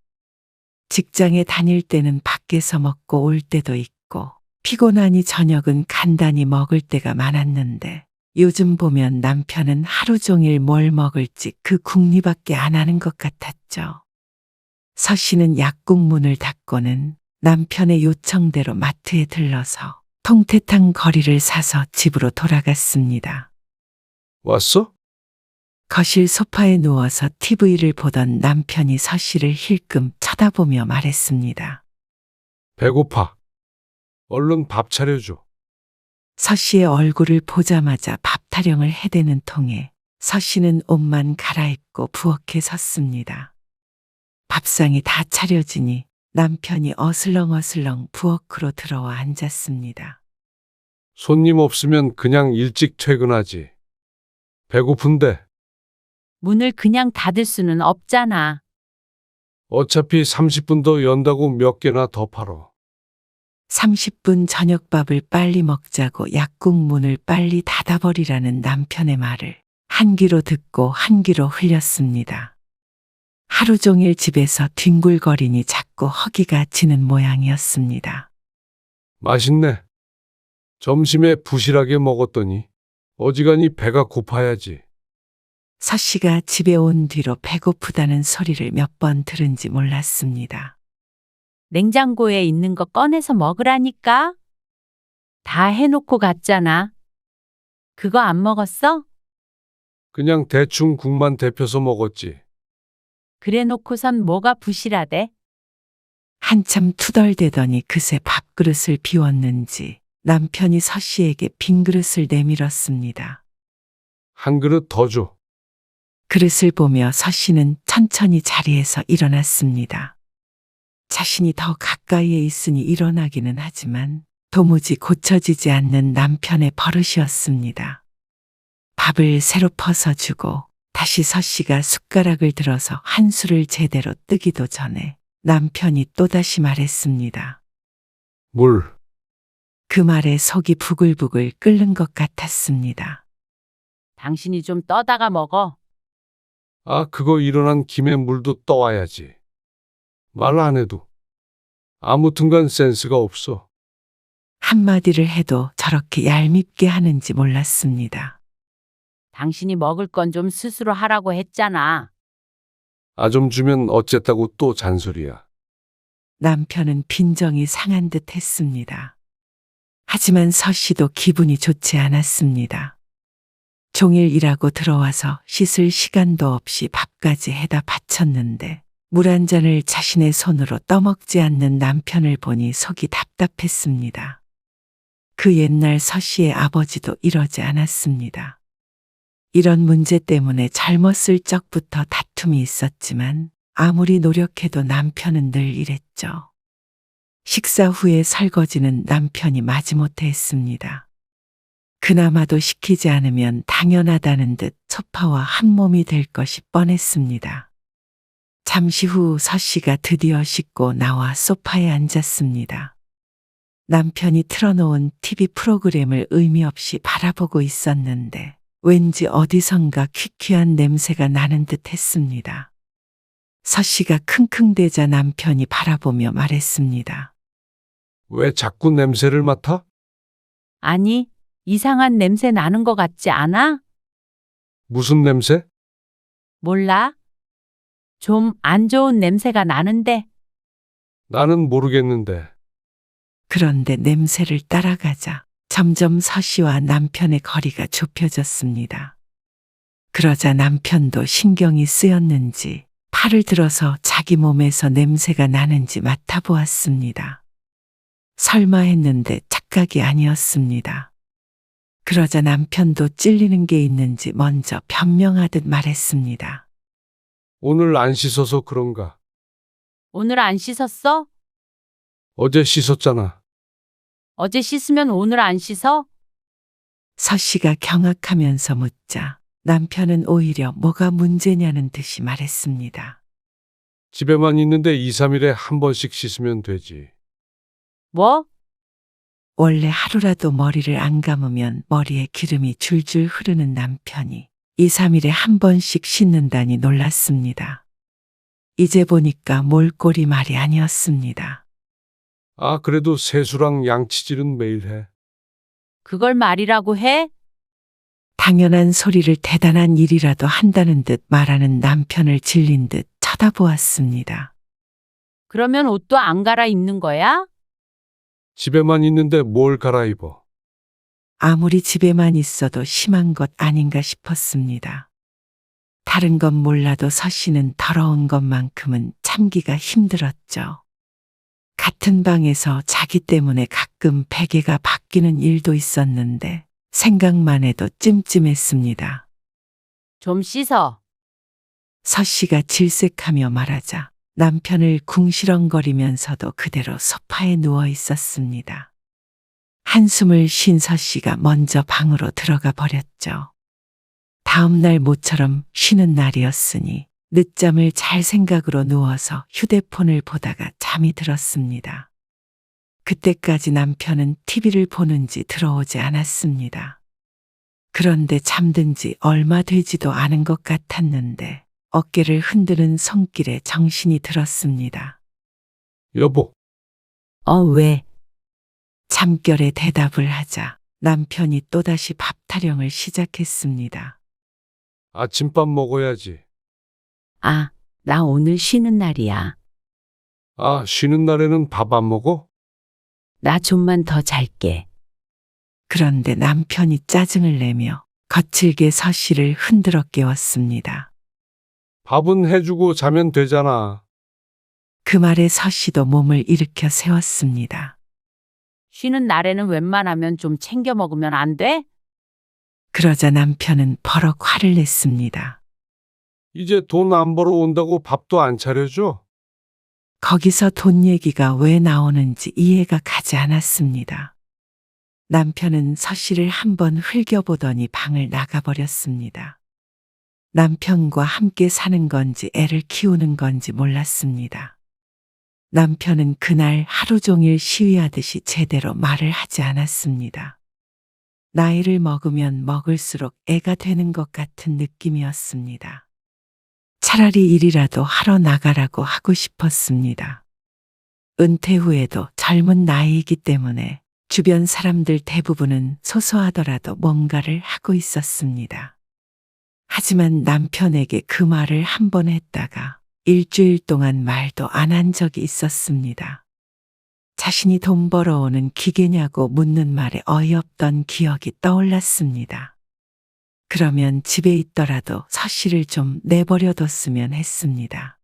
직장에 다닐 때는 밖에서 먹고 올 때도 있고 피곤하니 저녁은 간단히 먹을 때가 많았는데 요즘 보면 남편은 하루 종일 뭘 먹을지 그 궁리밖에 안 하는 것 같았죠. 서 씨는 약국 문을 닫고는 남편의 요청대로 마트에 들러서 통태탕 거리를 사서 집으로 돌아갔습니다. 왔어? 거실 소파에 누워서 TV를 보던 남편이 서 씨를 힐끔 쳐다보며 말했습니다. 배고파. 얼른 밥 차려줘. 서 씨의 얼굴을 보자마자 밥 타령을 해대는 통에 서 씨는 옷만 갈아입고 부엌에 섰습니다. 밥상이 다 차려지니 남편이 어슬렁어슬렁 부엌으로 들어와 앉았습니다. 손님 없으면 그냥 일찍 퇴근하지. 배고픈데 문을 그냥 닫을 수는 없잖아. 어차피 30분 더 연다고 몇 개나 더 팔어. 30분 저녁밥을 빨리 먹자고 약국 문을 빨리 닫아버리라는 남편의 말을 한 귀로 듣고 한 귀로 흘렸습니다. 하루 종일 집에서 뒹굴거리니 자꾸 허기가 지는 모양이었습니다. 맛있네. 점심에 부실하게 먹었더니 어지간히 배가 고파야지. 서 씨가 집에 온 뒤로 배고프다는 소리를 몇 번 들은지 몰랐습니다. 냉장고에 있는 거 꺼내서 먹으라니까. 다 해놓고 갔잖아. 그거 안 먹었어? 그냥 대충 국만 데펴서 먹었지. 그래 놓고선 뭐가 부실하대? 한참 투덜대더니 그새 밥그릇을 비웠는지 남편이 서 씨에게 빈 그릇을 내밀었습니다. 한 그릇 더 줘. 그릇을 보며 서 씨는 천천히 자리에서 일어났습니다. 자신이 더 가까이에 있으니 일어나기는 하지만 도무지 고쳐지지 않는 남편의 버릇이었습니다. 밥을 새로 퍼서 주고 다시 서 씨가 숟가락을 들어서 한 술을 제대로 뜨기도 전에 남편이 또다시 말했습니다. 물. 그 말에 속이 부글부글 끓는 것 같았습니다. 당신이 좀 떠다가 먹어. 아, 그거 일어난 김에 물도 떠와야지. 말 안 해도. 아무튼간 센스가 없어. 한마디를 해도 저렇게 얄밉게 하는지 몰랐습니다. 당신이 먹을 건 좀 스스로 하라고 했잖아. 아 좀 주면 어쨌다고 또 잔소리야. 남편은 빈정이 상한 듯 했습니다. 하지만 서 씨도 기분이 좋지 않았습니다. 종일 일하고 들어와서 씻을 시간도 없이 밥까지 해다 바쳤는데 물 한 잔을 자신의 손으로 떠먹지 않는 남편을 보니 속이 답답했습니다. 그 옛날 서 씨의 아버지도 이러지 않았습니다. 이런 문제 때문에 젊었을 적부터 다툼이 있었지만 아무리 노력해도 남편은 늘 이랬죠. 식사 후에 설거지는 남편이 마지못해 했습니다. 그나마도 시키지 않으면 당연하다는 듯 소파와 한 몸이 될 것이 뻔했습니다. 잠시 후 서 씨가 드디어 씻고 나와 소파에 앉았습니다. 남편이 틀어놓은 TV 프로그램을 의미 없이 바라보고 있었는데 왠지 어디선가 퀴퀴한 냄새가 나는 듯 했습니다. 서 씨가 킁킁대자 남편이 바라보며 말했습니다. 왜 자꾸 냄새를 맡아? 아니, 이상한 냄새 나는 것 같지 않아? 무슨 냄새? 몰라? 좀 안 좋은 냄새가 나는데. 나는 모르겠는데. 그런데 냄새를 따라가자 점점 서 씨와 남편의 거리가 좁혀졌습니다. 그러자 남편도 신경이 쓰였는지 팔을 들어서 자기 몸에서 냄새가 나는지 맡아보았습니다. 설마 했는데 착각이 아니었습니다. 그러자 남편도 찔리는 게 있는지 먼저 변명하듯 말했습니다. 오늘 안 씻어서 그런가? 오늘 안 씻었어? 어제 씻었잖아. 어제 씻으면 오늘 안 씻어? 서 씨가 경악하면서 묻자 남편은 오히려 뭐가 문제냐는 듯이 말했습니다. 집에만 있는데 2, 3일에 한 번씩 씻으면 되지. 뭐? 원래 하루라도 머리를 안 감으면 머리에 기름이 줄줄 흐르는 남편이 2, 3일에 한 번씩 씻는다니 놀랐습니다. 이제 보니까 몰골이 말이 아니었습니다. 아, 그래도 세수랑 양치질은 매일 해. 그걸 말이라고 해? 당연한 소리를 대단한 일이라도 한다는 듯 말하는 남편을 질린 듯 쳐다보았습니다. 그러면 옷도 안 갈아입는 거야? 집에만 있는데 뭘 갈아입어. 아무리 집에만 있어도 심한 것 아닌가 싶었습니다. 다른 건 몰라도 서 씨는 더러운 것만큼은 참기가 힘들었죠. 같은 방에서 자기 때문에 가끔 베개가 바뀌는 일도 있었는데 생각만 해도 찜찜했습니다. 좀 씻어. 서 씨가 질색하며 말하자 남편을 궁시렁거리면서도 그대로 소파에 누워 있었습니다. 한숨을 쉰 서 씨가 먼저 방으로 들어가 버렸죠. 다음 날 모처럼 쉬는 날이었으니 늦잠을 잘 생각으로 누워서 휴대폰을 보다가 잠이 들었습니다. 그때까지 남편은 TV를 보는지 들어오지 않았습니다. 그런데 잠든 지 얼마 되지도 않은 것 같았는데 어깨를 흔드는 손길에 정신이 들었습니다. 여보, 왜? 잠결에 대답을 하자 남편이 또다시 밥 타령을 시작했습니다. 아침밥 먹어야지. 나 오늘 쉬는 날이야. 아, 쉬는 날에는 밥 안 먹어? 나 좀만 더 잘게. 그런데 남편이 짜증을 내며 거칠게 서 씨를 흔들어 깨웠습니다. 밥은 해주고 자면 되잖아. 그 말에 서 씨도 몸을 일으켜 세웠습니다. 쉬는 날에는 웬만하면 좀 챙겨 먹으면 안 돼? 그러자 남편은 버럭 화를 냈습니다. 이제 돈 안 벌어 온다고 밥도 안 차려줘? 거기서 돈 얘기가 왜 나오는지 이해가 가지 않았습니다. 남편은 서 씨를 한번 흘겨보더니 방을 나가버렸습니다. 남편과 함께 사는 건지 애를 키우는 건지 몰랐습니다. 남편은 그날 하루 종일 시위하듯이 제대로 말을 하지 않았습니다. 나이를 먹으면 먹을수록 애가 되는 것 같은 느낌이었습니다. 차라리 일이라도 하러 나가라고 하고 싶었습니다. 은퇴 후에도 젊은 나이이기 때문에 주변 사람들 대부분은 소소하더라도 뭔가를 하고 있었습니다. 하지만 남편에게 그 말을 한 번 했다가 일주일 동안 말도 안 한 적이 있었습니다. 자신이 돈 벌어오는 기계냐고 묻는 말에 어이없던 기억이 떠올랐습니다. 그러면 집에 있더라도 서 씨를 좀 내버려뒀으면 했습니다.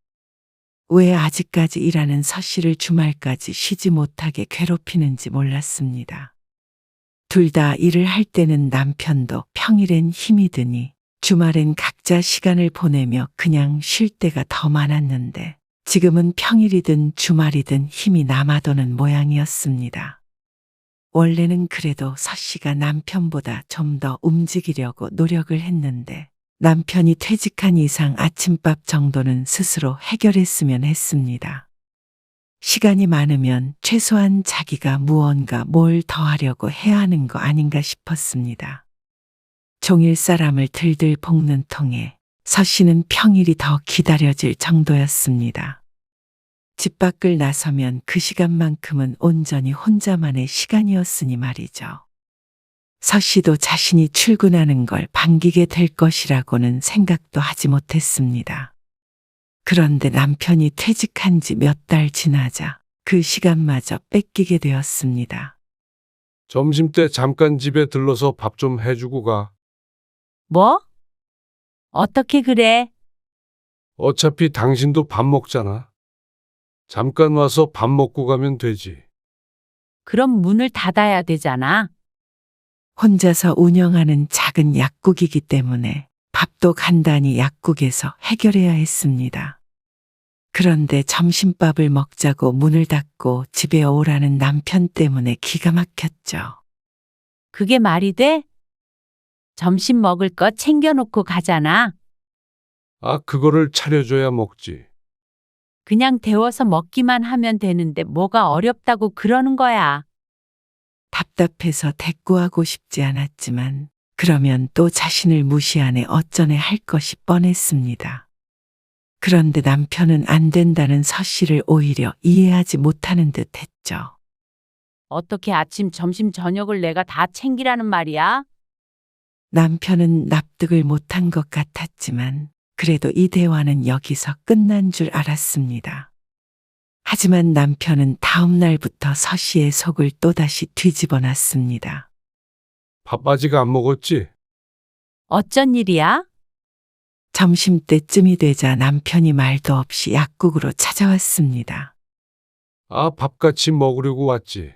왜 아직까지 일하는 서 씨를 주말까지 쉬지 못하게 괴롭히는지 몰랐습니다. 둘 다 일을 할 때는 남편도 평일엔 힘이 드니 주말엔 각자 시간을 보내며 그냥 쉴 때가 더 많았는데 지금은 평일이든 주말이든 힘이 남아도는 모양이었습니다. 원래는 그래도 서 씨가 남편보다 좀 더 움직이려고 노력을 했는데 남편이 퇴직한 이상 아침밥 정도는 스스로 해결했으면 했습니다. 시간이 많으면 최소한 자기가 무언가 뭘 더 하려고 해야 하는 거 아닌가 싶었습니다. 종일 사람을 들들 볶는 통에 서 씨는 평일이 더 기다려질 정도였습니다. 집 밖을 나서면 그 시간만큼은 온전히 혼자만의 시간이었으니 말이죠. 서 씨도 자신이 출근하는 걸 반기게 될 것이라고는 생각도 하지 못했습니다. 그런데 남편이 퇴직한 지 몇 달 지나자 그 시간마저 뺏기게 되었습니다. 점심때 잠깐 집에 들러서 밥 좀 해주고 가. 뭐? 어떻게 그래? 어차피 당신도 밥 먹잖아. 잠깐 와서 밥 먹고 가면 되지. 그럼 문을 닫아야 되잖아. 혼자서 운영하는 작은 약국이기 때문에 밥도 간단히 약국에서 해결해야 했습니다. 그런데 점심밥을 먹자고 문을 닫고 집에 오라는 남편 때문에 기가 막혔죠. 그게 말이 돼? 점심 먹을 거 챙겨놓고 가잖아. 아, 그거를 차려줘야 먹지. 그냥 데워서 먹기만 하면 되는데 뭐가 어렵다고 그러는 거야. 답답해서 대꾸하고 싶지 않았지만 그러면 또 자신을 무시하네 어쩌네 할 것이 뻔했습니다. 그런데 남편은 안 된다는 서씨를 오히려 이해하지 못하는 듯 했죠. 어떻게 아침, 점심, 저녁을 내가 다 챙기라는 말이야? 남편은 납득을 못한 것 같았지만 그래도 이 대화는 여기서 끝난 줄 알았습니다. 하지만 남편은 다음 날부터 서씨의 속을 또다시 뒤집어 놨습니다. 밥 아직 안 먹었지? 어쩐 일이야? 점심때쯤이 되자 남편이 말도 없이 약국으로 찾아왔습니다. 아, 밥 같이 먹으려고 왔지.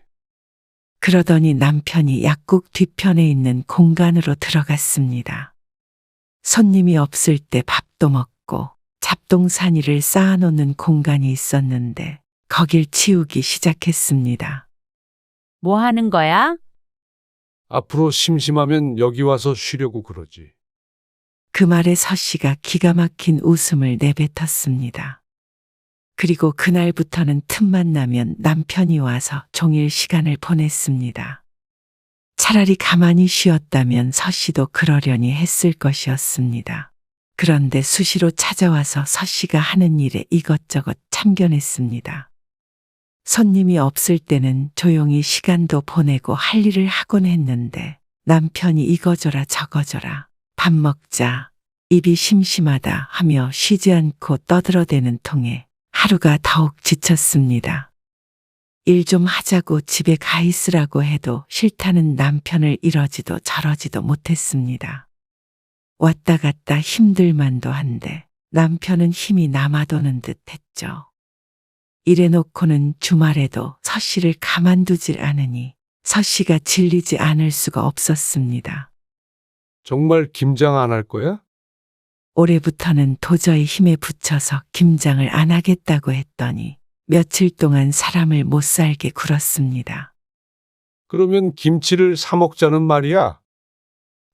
그러더니 남편이 약국 뒤편에 있는 공간으로 들어갔습니다. 손님이 없을 때 밥도 먹고 잡동사니를 쌓아놓는 공간이 있었는데 거길 치우기 시작했습니다. 뭐 하는 거야? 앞으로 심심하면 여기 와서 쉬려고 그러지. 그 말에 서씨가 기가 막힌 웃음을 내뱉었습니다. 그리고 그날부터는 틈만 나면 남편이 와서 종일 시간을 보냈습니다. 차라리 가만히 쉬었다면 서씨도 그러려니 했을 것이었습니다. 그런데 수시로 찾아와서 서씨가 하는 일에 이것저것 참견했습니다. 손님이 없을 때는 조용히 시간도 보내고 할 일을 하곤 했는데 남편이 이거저라 저거저라 밥 먹자, 입이 심심하다 하며 쉬지 않고 떠들어대는 통에 하루가 더욱 지쳤습니다. 일 좀 하자고 집에 가 있으라고 해도 싫다는 남편을 이러지도 저러지도 못했습니다. 왔다 갔다 힘들만도 한데 남편은 힘이 남아도는 듯 했죠. 이래놓고는 주말에도 서씨를 가만두질 않으니 서씨가 질리지 않을 수가 없었습니다. 정말 김장 안 할 거야? 올해부터는 도저히 힘에 부쳐서 김장을 안 하겠다고 했더니 며칠 동안 사람을 못 살게 굴었습니다. 그러면 김치를 사 먹자는 말이야?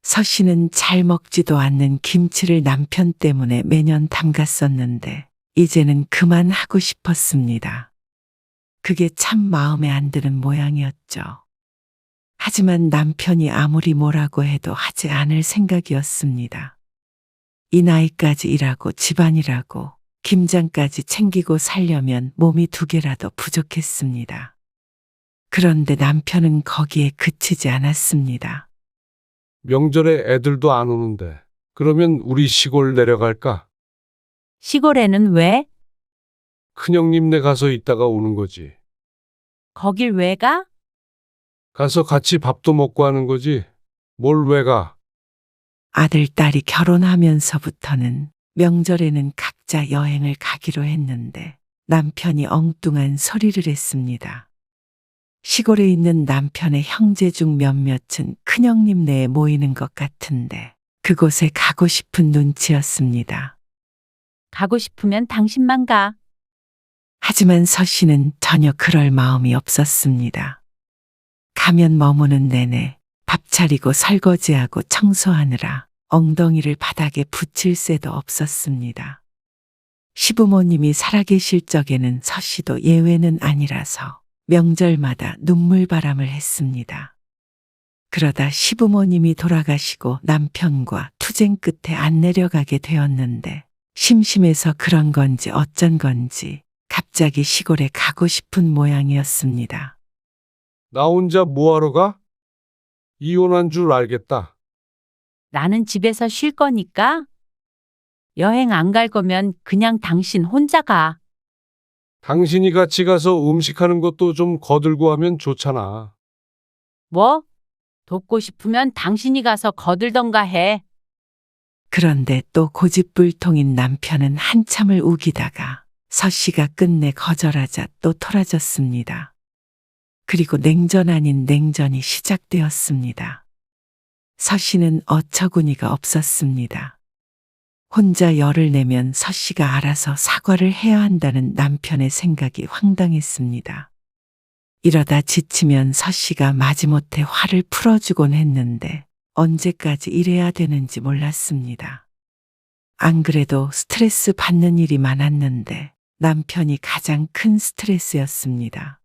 서씨는 잘 먹지도 않는 김치를 남편 때문에 매년 담갔었는데 이제는 그만하고 싶었습니다. 그게 참 마음에 안 드는 모양이었죠. 하지만 남편이 아무리 뭐라고 해도 하지 않을 생각이었습니다. 이 나이까지 일하고 집안일하고 김장까지 챙기고 살려면 몸이 2개라도 부족했습니다. 그런데 남편은 거기에 그치지 않았습니다. 명절에 애들도 안 오는데. 그러면 우리 시골 내려갈까? 시골에는 왜? 큰형님네 가서 있다가 오는 거지. 거길 왜 가? 가서 같이 밥도 먹고 하는 거지. 뭘 왜 가? 아들, 딸이 결혼하면서부터는 명절에는 각자 여행을 가기로 했는데 남편이 엉뚱한 소리를 했습니다. 시골에 있는 남편의 형제 중 몇몇은 큰형님네에 모이는 것 같은데 그곳에 가고 싶은 눈치였습니다. 가고 싶으면 당신만 가. 하지만 서씨는 전혀 그럴 마음이 없었습니다. 가면 머무는 내내 밥 차리고 설거지하고 청소하느라 엉덩이를 바닥에 붙일 새도 없었습니다. 시부모님이 살아계실 적에는 서씨도 예외는 아니라서 명절마다 눈물바람을 했습니다. 그러다 시부모님이 돌아가시고 남편과 투쟁 끝에 안 내려가게 되었는데 심심해서 그런 건지 어쩐 건지 갑자기 시골에 가고 싶은 모양이었습니다. 나 혼자 뭐하러 가? 이혼한 줄 알겠다. 나는 집에서 쉴 거니까. 여행 안 갈 거면 그냥 당신 혼자 가. 당신이 같이 가서 음식하는 것도 좀 거들고 하면 좋잖아. 뭐? 돕고 싶으면 당신이 가서 거들던가 해. 그런데 또 고집불통인 남편은 한참을 우기다가 서씨가 끝내 거절하자 또 토라졌습니다. 그리고 냉전 아닌 냉전이 시작되었습니다. 서 씨는 어처구니가 없었습니다. 혼자 열을 내면 서 씨가 알아서 사과를 해야 한다는 남편의 생각이 황당했습니다. 이러다 지치면 서 씨가 마지못해 화를 풀어주곤 했는데 언제까지 이래야 되는지 몰랐습니다. 안 그래도 스트레스 받는 일이 많았는데 남편이 가장 큰 스트레스였습니다.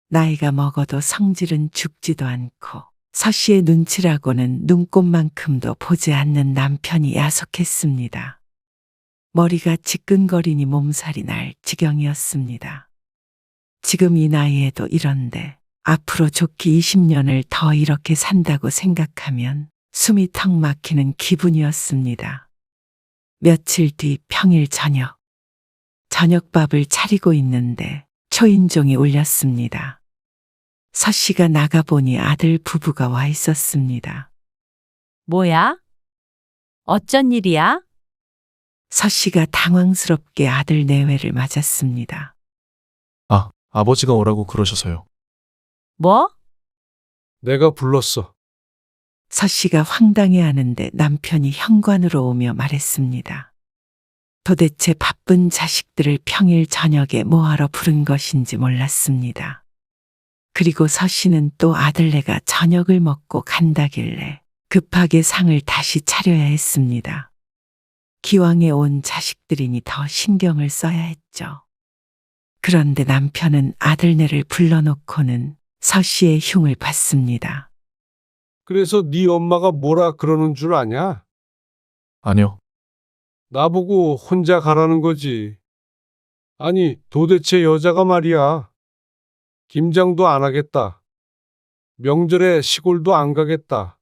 나이가 먹어도 성질은 죽지도 않고 서 씨의 눈치라고는 눈꼽만큼도 보지 않는 남편이 야속했습니다. 머리가 지끈거리니 몸살이 날 지경이었습니다. 지금 이 나이에도 이런데 앞으로 좋게 20년을 더 이렇게 산다고 생각하면 숨이 턱 막히는 기분이었습니다. 며칠 뒤 평일 저녁밥을 차리고 있는데 초인종이 울렸습니다. 서 씨가 나가보니 아들 부부가 와 있었습니다. 뭐야? 어쩐 일이야? 서 씨가 당황스럽게 아들 내외를 맞았습니다. 아, 아버지가 오라고 그러셔서요. 뭐? 내가 불렀어. 서 씨가 황당해하는데 남편이 현관으로 오며 말했습니다. 도대체 바쁜 자식들을 평일 저녁에 뭐하러 부른 것인지 몰랐습니다. 그리고 서 씨는 또 아들네가 저녁을 먹고 간다길래 급하게 상을 다시 차려야 했습니다. 기왕에 온 자식들이니 더 신경을 써야 했죠. 그런데 남편은 아들네를 불러놓고는 서 씨의 흉을 봤습니다. 그래서 네 엄마가 뭐라 그러는 줄 아냐? 아니요. 나보고 혼자 가라는 거지. 아니, 도대체 여자가 말이야. 김장도 안 하겠다. 명절에 시골도 안 가겠다.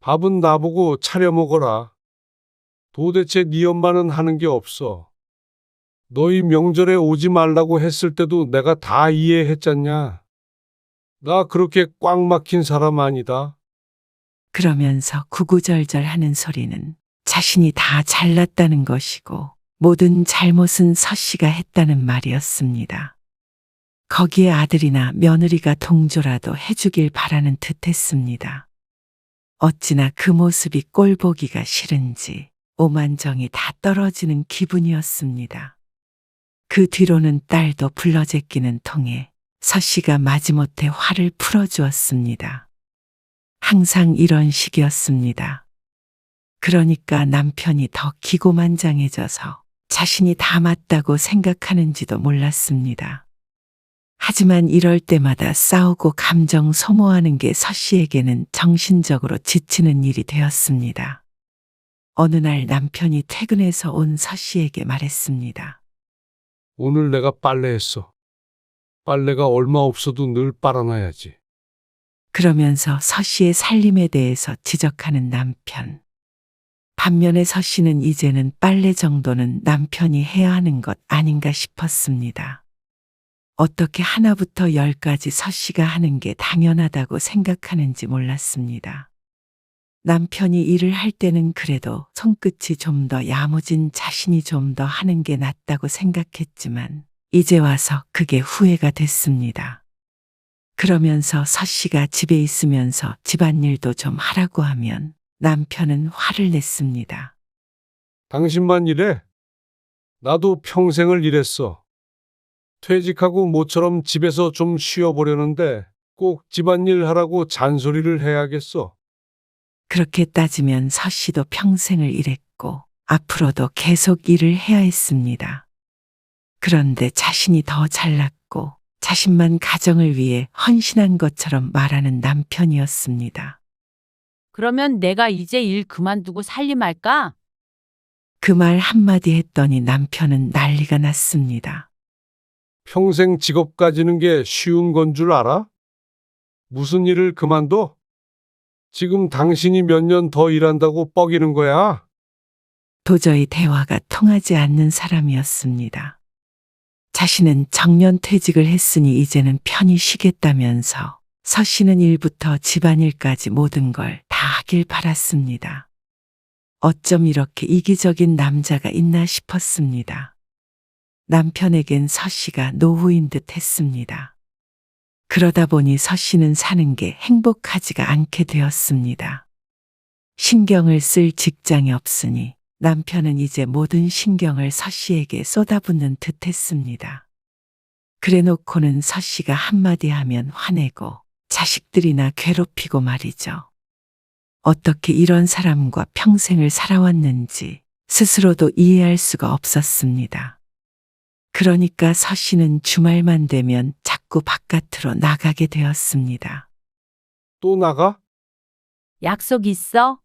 밥은 나보고 차려 먹어라. 도대체 네 엄마는 하는 게 없어. 너희 명절에 오지 말라고 했을 때도 내가 다 이해했잖냐. 나 그렇게 꽉 막힌 사람 아니다. 그러면서 구구절절 하는 소리는 자신이 다 잘났다는 것이고 모든 잘못은 서 씨가 했다는 말이었습니다. 거기에 아들이나 며느리가 동조라도 해주길 바라는 듯 했습니다. 어찌나 그 모습이 꼴보기가 싫은지 오만정이 다 떨어지는 기분이었습니다. 그 뒤로는 딸도 불러 제끼는 통에 서 씨가 마지못해 화를 풀어주었습니다. 항상 이런 식이었습니다. 그러니까 남편이 더 기고만장해져서 자신이 다 맞다고 생각하는지도 몰랐습니다. 하지만 이럴 때마다 싸우고 감정 소모하는 게 서 씨에게는 정신적으로 지치는 일이 되었습니다. 어느 날 남편이 퇴근해서 온 서 씨에게 말했습니다. 오늘 내가 빨래했어. 빨래가 얼마 없어도 늘 빨아놔야지. 그러면서 서 씨의 살림에 대해서 지적하는 남편. 반면에 서 씨는 이제는 빨래 정도는 남편이 해야 하는 것 아닌가 싶었습니다. 어떻게 하나부터 열까지 서 씨가 하는 게 당연하다고 생각하는지 몰랐습니다. 남편이 일을 할 때는 그래도 손끝이 좀 더 야무진 자신이 좀 더 하는 게 낫다고 생각했지만 이제 와서 그게 후회가 됐습니다. 그러면서 서 씨가 집에 있으면서 집안일도 좀 하라고 하면 남편은 화를 냈습니다. 당신만 이래? 나도 평생을 일했어. 퇴직하고 모처럼 집에서 좀 쉬어보려는데 꼭 집안일 하라고 잔소리를 해야겠어. 그렇게 따지면 서 씨도 평생을 일했고 앞으로도 계속 일을 해야 했습니다. 그런데 자신이 더 잘났고 자신만 가정을 위해 헌신한 것처럼 말하는 남편이었습니다. 그러면 내가 이제 일 그만두고 살림할까? 그 말 한마디 했더니 남편은 난리가 났습니다. 평생 직업 가지는 게 쉬운 건 줄 알아? 무슨 일을 그만둬? 지금 당신이 몇 년 더 일한다고 뻐기는 거야? 도저히 대화가 통하지 않는 사람이었습니다. 자신은 정년 퇴직을 했으니 이제는 편히 쉬겠다면서 서 씨는 일부터 집안일까지 모든 걸 다 하길 바랐습니다. 어쩜 이렇게 이기적인 남자가 있나 싶었습니다. 남편에겐 서 씨가 노후인 듯 했습니다. 그러다 보니 서 씨는 사는 게 행복하지가 않게 되었습니다. 신경을 쓸 직장이 없으니 남편은 이제 모든 신경을 서 씨에게 쏟아붓는 듯 했습니다. 그래 놓고는 서 씨가 한마디 하면 화내고 자식들이나 괴롭히고 말이죠. 어떻게 이런 사람과 평생을 살아왔는지 스스로도 이해할 수가 없었습니다. 그러니까 서 씨는 주말만 되면 자꾸 바깥으로 나가게 되었습니다. 또 나가? 약속 있어?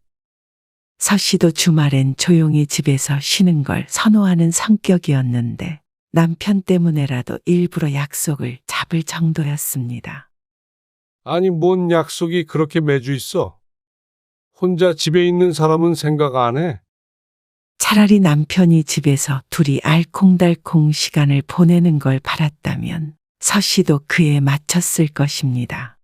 서 씨도 주말엔 조용히 집에서 쉬는 걸 선호하는 성격이었는데 남편 때문에라도 일부러 약속을 잡을 정도였습니다. 아니, 뭔 약속이 그렇게 매주 있어? 혼자 집에 있는 사람은 생각 안 해? 차라리 남편이 집에서 둘이 알콩달콩 시간을 보내는 걸 바랐다면 서 씨도 그에 맞췄을 것입니다.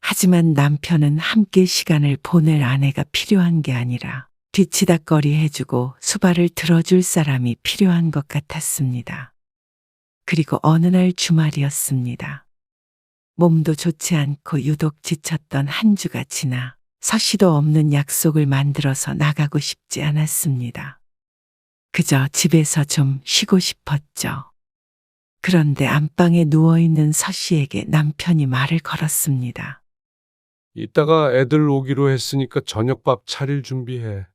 하지만 남편은 함께 시간을 보낼 아내가 필요한 게 아니라 뒤치다꺼리 해주고 수발을 들어줄 사람이 필요한 것 같았습니다. 그리고 어느 날 주말이었습니다. 몸도 좋지 않고 유독 지쳤던 한 주가 지나 서 씨도 없는 약속을 만들어서 나가고 싶지 않았습니다. 그저 집에서 좀 쉬고 싶었죠. 그런데 안방에 누워있는 서 씨에게 남편이 말을 걸었습니다. 이따가 애들 오기로 했으니까 저녁밥 차릴 준비해.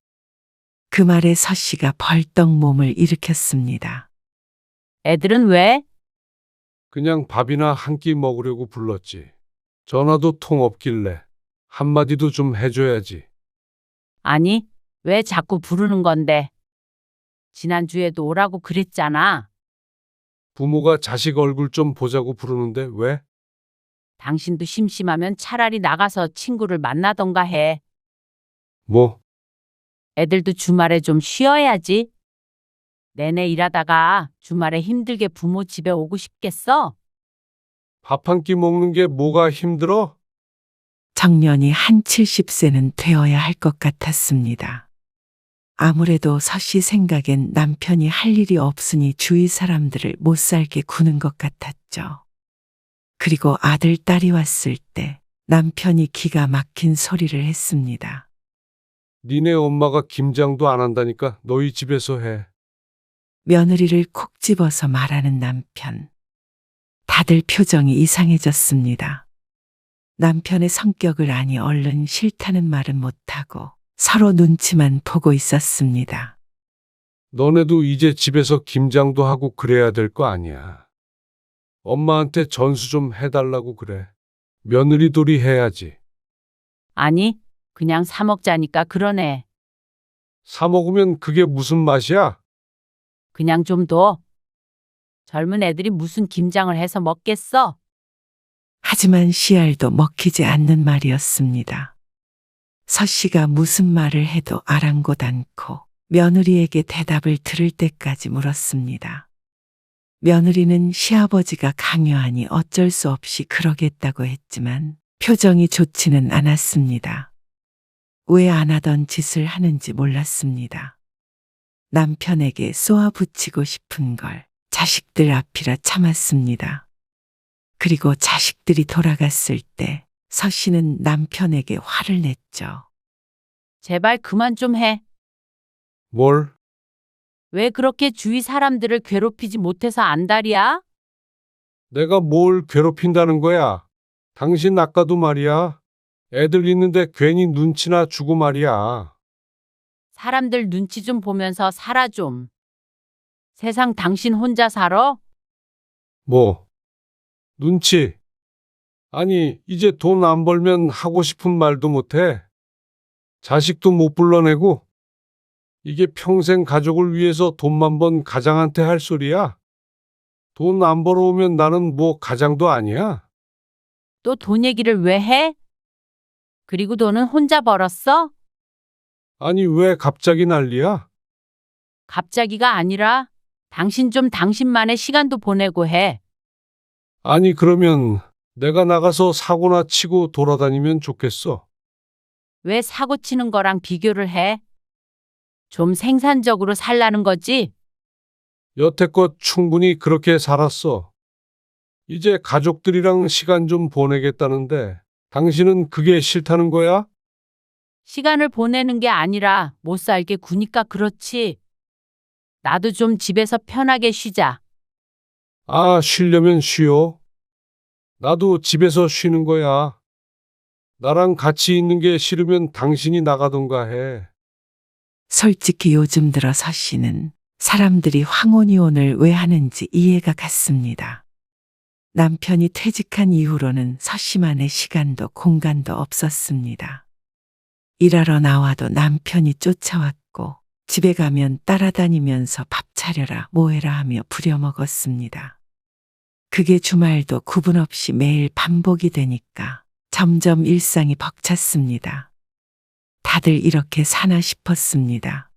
그 말에 서 씨가 벌떡 몸을 일으켰습니다. 애들은 왜? 그냥 밥이나 한 끼 먹으려고 불렀지. 전화도 통 없길래 한마디도 좀 해줘야지. 아니, 왜 자꾸 부르는 건데? 지난주에도 오라고 그랬잖아. 부모가 자식 얼굴 좀 보자고 부르는데 왜? 당신도 심심하면 차라리 나가서 친구를 만나던가 해. 뭐? 애들도 주말에 좀 쉬어야지. 내내 일하다가 주말에 힘들게 부모 집에 오고 싶겠어? 밥 한 끼 먹는 게 뭐가 힘들어? 정년이 한 70세는 되어야 할 것 같았습니다. 아무래도 서 씨 생각엔 남편이 할 일이 없으니 주위 사람들을 못 살게 구는 것 같았죠. 그리고 아들, 딸이 왔을 때 남편이 기가 막힌 소리를 했습니다. 니네 엄마가 김장도 안 한다니까 너희 집에서 해. 며느리를 콕 집어서 말하는 남편. 다들 표정이 이상해졌습니다. 남편의 성격을 아니 얼른 싫다는 말은 못하고 서로 눈치만 보고 있었습니다. 너네도 이제 집에서 김장도 하고 그래야 될 거 아니야. 엄마한테 전수 좀 해달라고 그래. 며느리돌이 해야지. 아니, 그냥 사 먹자니까 그러네. 사 먹으면 그게 무슨 맛이야? 그냥 좀 둬. 젊은 애들이 무슨 김장을 해서 먹겠어? 하지만 씨알도 먹히지 않는 말이었습니다. 서 씨가 무슨 말을 해도 아랑곳 않고 며느리에게 대답을 들을 때까지 물었습니다. 며느리는 시아버지가 강요하니 어쩔 수 없이 그러겠다고 했지만 표정이 좋지는 않았습니다. 왜 안 하던 짓을 하는지 몰랐습니다. 남편에게 쏘아붙이고 싶은 걸 자식들 앞이라 참았습니다. 그리고 자식들이 돌아갔을 때 서 씨는 남편에게 화를 냈죠. 제발 그만 좀 해. 뭘? 왜 그렇게 주위 사람들을 괴롭히지 못해서 안달이야? 내가 뭘 괴롭힌다는 거야? 당신 아까도 말이야. 애들 있는데 괜히 눈치나 주고 말이야. 사람들 눈치 좀 보면서 살아 좀. 세상 당신 혼자 살아? 뭐? 눈치? 아니, 이제 돈 안 벌면 하고 싶은 말도 못해. 자식도 못 불러내고. 이게 평생 가족을 위해서 돈만 번 가장한테 할 소리야? 돈 안 벌어오면 나는 뭐 가장도 아니야? 또 돈 얘기를 왜 해? 그리고 돈은 혼자 벌었어? 아니, 왜 갑자기 난리야? 갑자기가 아니라 당신 좀 당신만의 시간도 보내고 해. 아니, 그러면 내가 나가서 사고나 치고 돌아다니면 좋겠어. 왜 사고 치는 거랑 비교를 해? 좀 생산적으로 살라는 거지? 여태껏 충분히 그렇게 살았어. 이제 가족들이랑 시간 좀 보내겠다는데 당신은 그게 싫다는 거야? 시간을 보내는 게 아니라 못 살게 구니까 그렇지. 나도 좀 집에서 편하게 쉬자. 아, 쉬려면 쉬어. 나도 집에서 쉬는 거야. 나랑 같이 있는 게 싫으면 당신이 나가던가 해. 솔직히 요즘 들어 서 씨는 사람들이 황혼이혼을 왜 하는지 이해가 갔습니다. 남편이 퇴직한 이후로는 서 씨만의 시간도 공간도 없었습니다. 일하러 나와도 남편이 쫓아왔고 집에 가면 따라다니면서 밥 차려라 뭐해라 하며 부려먹었습니다. 그게 주말도 구분 없이 매일 반복이 되니까 점점 일상이 벅찼습니다. 다들 이렇게 사나 싶었습니다.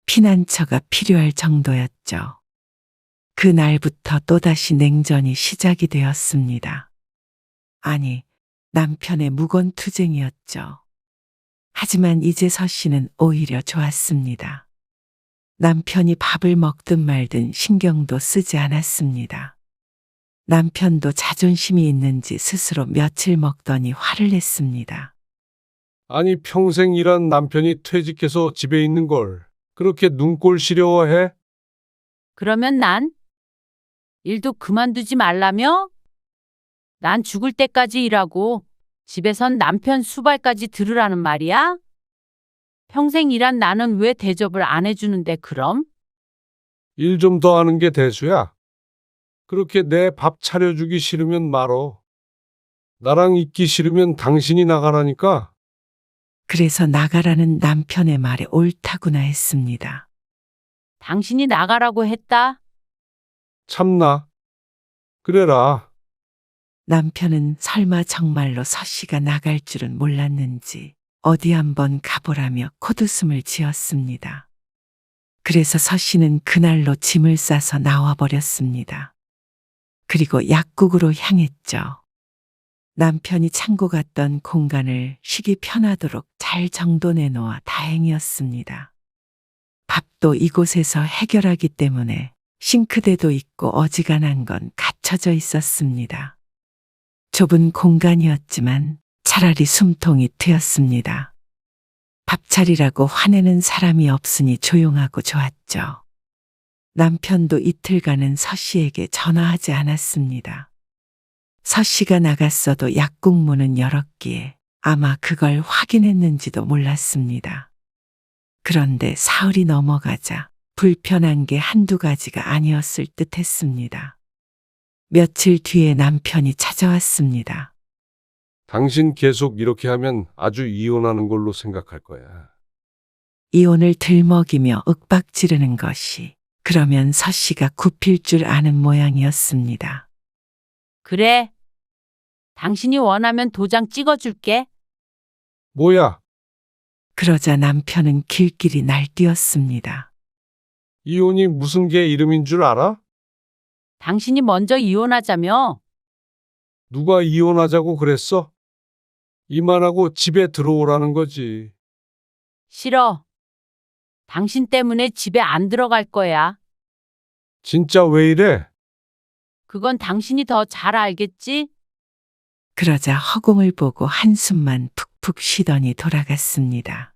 피난처가 필요할 정도였죠. 그날부터 또다시 냉전이 시작이 되었습니다. 아니, 남편의 무건투쟁이었죠. 하지만 이제 서 씨는 오히려 좋았습니다. 남편이 밥을 먹든 말든 신경도 쓰지 않았습니다. 남편도 자존심이 있는지 스스로 며칠 먹더니 화를 냈습니다. 아니, 평생 일한 남편이 퇴직해서 집에 있는 걸 그렇게 눈꼴 시려워해? 그러면 난 일도 그만두지 말라며? 난 죽을 때까지 일하고 집에선 남편 수발까지 들으라는 말이야? 평생 일한 나는 왜 대접을 안 해주는데 그럼? 일 좀 더 하는 게 대수야. 그렇게 내 밥 차려주기 싫으면 말어. 나랑 있기 싫으면 당신이 나가라니까. 그래서 나가라는 남편의 말에 옳다구나 했습니다. 당신이 나가라고 했다. 참나. 그래라. 남편은 설마 정말로 서 씨가 나갈 줄은 몰랐는지 어디 한번 가보라며 콧웃음을 지었습니다. 그래서 서 씨는 그날로 짐을 싸서 나와버렸습니다. 그리고 약국으로 향했죠. 남편이 창고 같던 공간을 쉬기 편하도록 잘 정돈해 놓아 다행이었습니다. 밥도 이곳에서 해결하기 때문에 싱크대도 있고 어지간한 건 갖춰져 있었습니다. 좁은 공간이었지만 차라리 숨통이 트였습니다. 밥 차리라고 화내는 사람이 없으니 조용하고 좋았죠. 남편도 이틀간은 서 씨에게 전화하지 않았습니다. 서 씨가 나갔어도 약국 문은 열었기에 아마 그걸 확인했는지도 몰랐습니다. 그런데 사흘이 넘어가자 불편한 게 한두 가지가 아니었을 듯 했습니다. 며칠 뒤에 남편이 찾아왔습니다. 당신 계속 이렇게 하면 아주 이혼하는 걸로 생각할 거야. 이혼을 들먹이며 윽박 지르는 것이 그러면 서 씨가 굽힐 줄 아는 모양이었습니다. 그래. 당신이 원하면 도장 찍어줄게. 뭐야? 그러자 남편은 길길이 날뛰었습니다. 이혼이 무슨 개 이름인 줄 알아? 당신이 먼저 이혼하자며. 누가 이혼하자고 그랬어? 이만하고 집에 들어오라는 거지. 싫어. 당신 때문에 집에 안 들어갈 거야. 진짜 왜 이래? 그건 당신이 더 잘 알겠지? 그러자 허공을 보고 한숨만 푹푹 쉬더니 돌아갔습니다.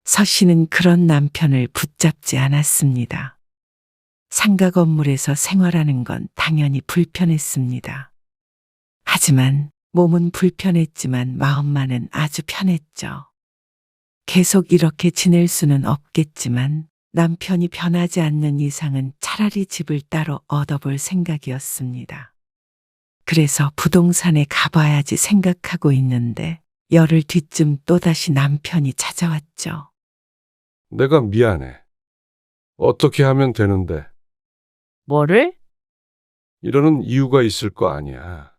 서 씨는 그런 남편을 붙잡지 않았습니다. 상가 건물에서 생활하는 건 당연히 불편했습니다. 하지만 몸은 불편했지만 마음만은 아주 편했죠. 계속 이렇게 지낼 수는 없겠지만 남편이 변하지 않는 이상은 차라리 집을 따로 얻어볼 생각이었습니다. 그래서 부동산에 가봐야지 생각하고 있는데 열흘 뒤쯤 또다시 남편이 찾아왔죠. 내가 미안해. 어떻게 하면 되는데? 뭐를? 이러는 이유가 있을 거 아니야.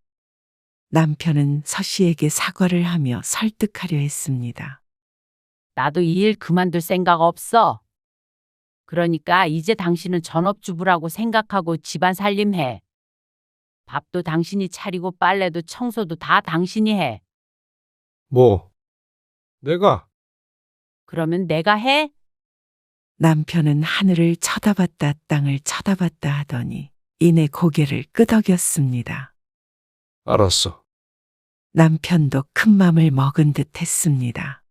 남편은 서 씨에게 사과를 하며 설득하려 했습니다. 나도 이 일 그만둘 생각 없어. 그러니까 이제 당신은 전업주부라고 생각하고 집안 살림해. 밥도 당신이 차리고 빨래도 청소도 다 당신이 해. 뭐? 내가? 그러면 내가 해? 남편은 하늘을 쳐다봤다 땅을 쳐다봤다 하더니 이내 고개를 끄덕였습니다. 알았어. 남편도 큰 맘을 먹은 듯 했습니다.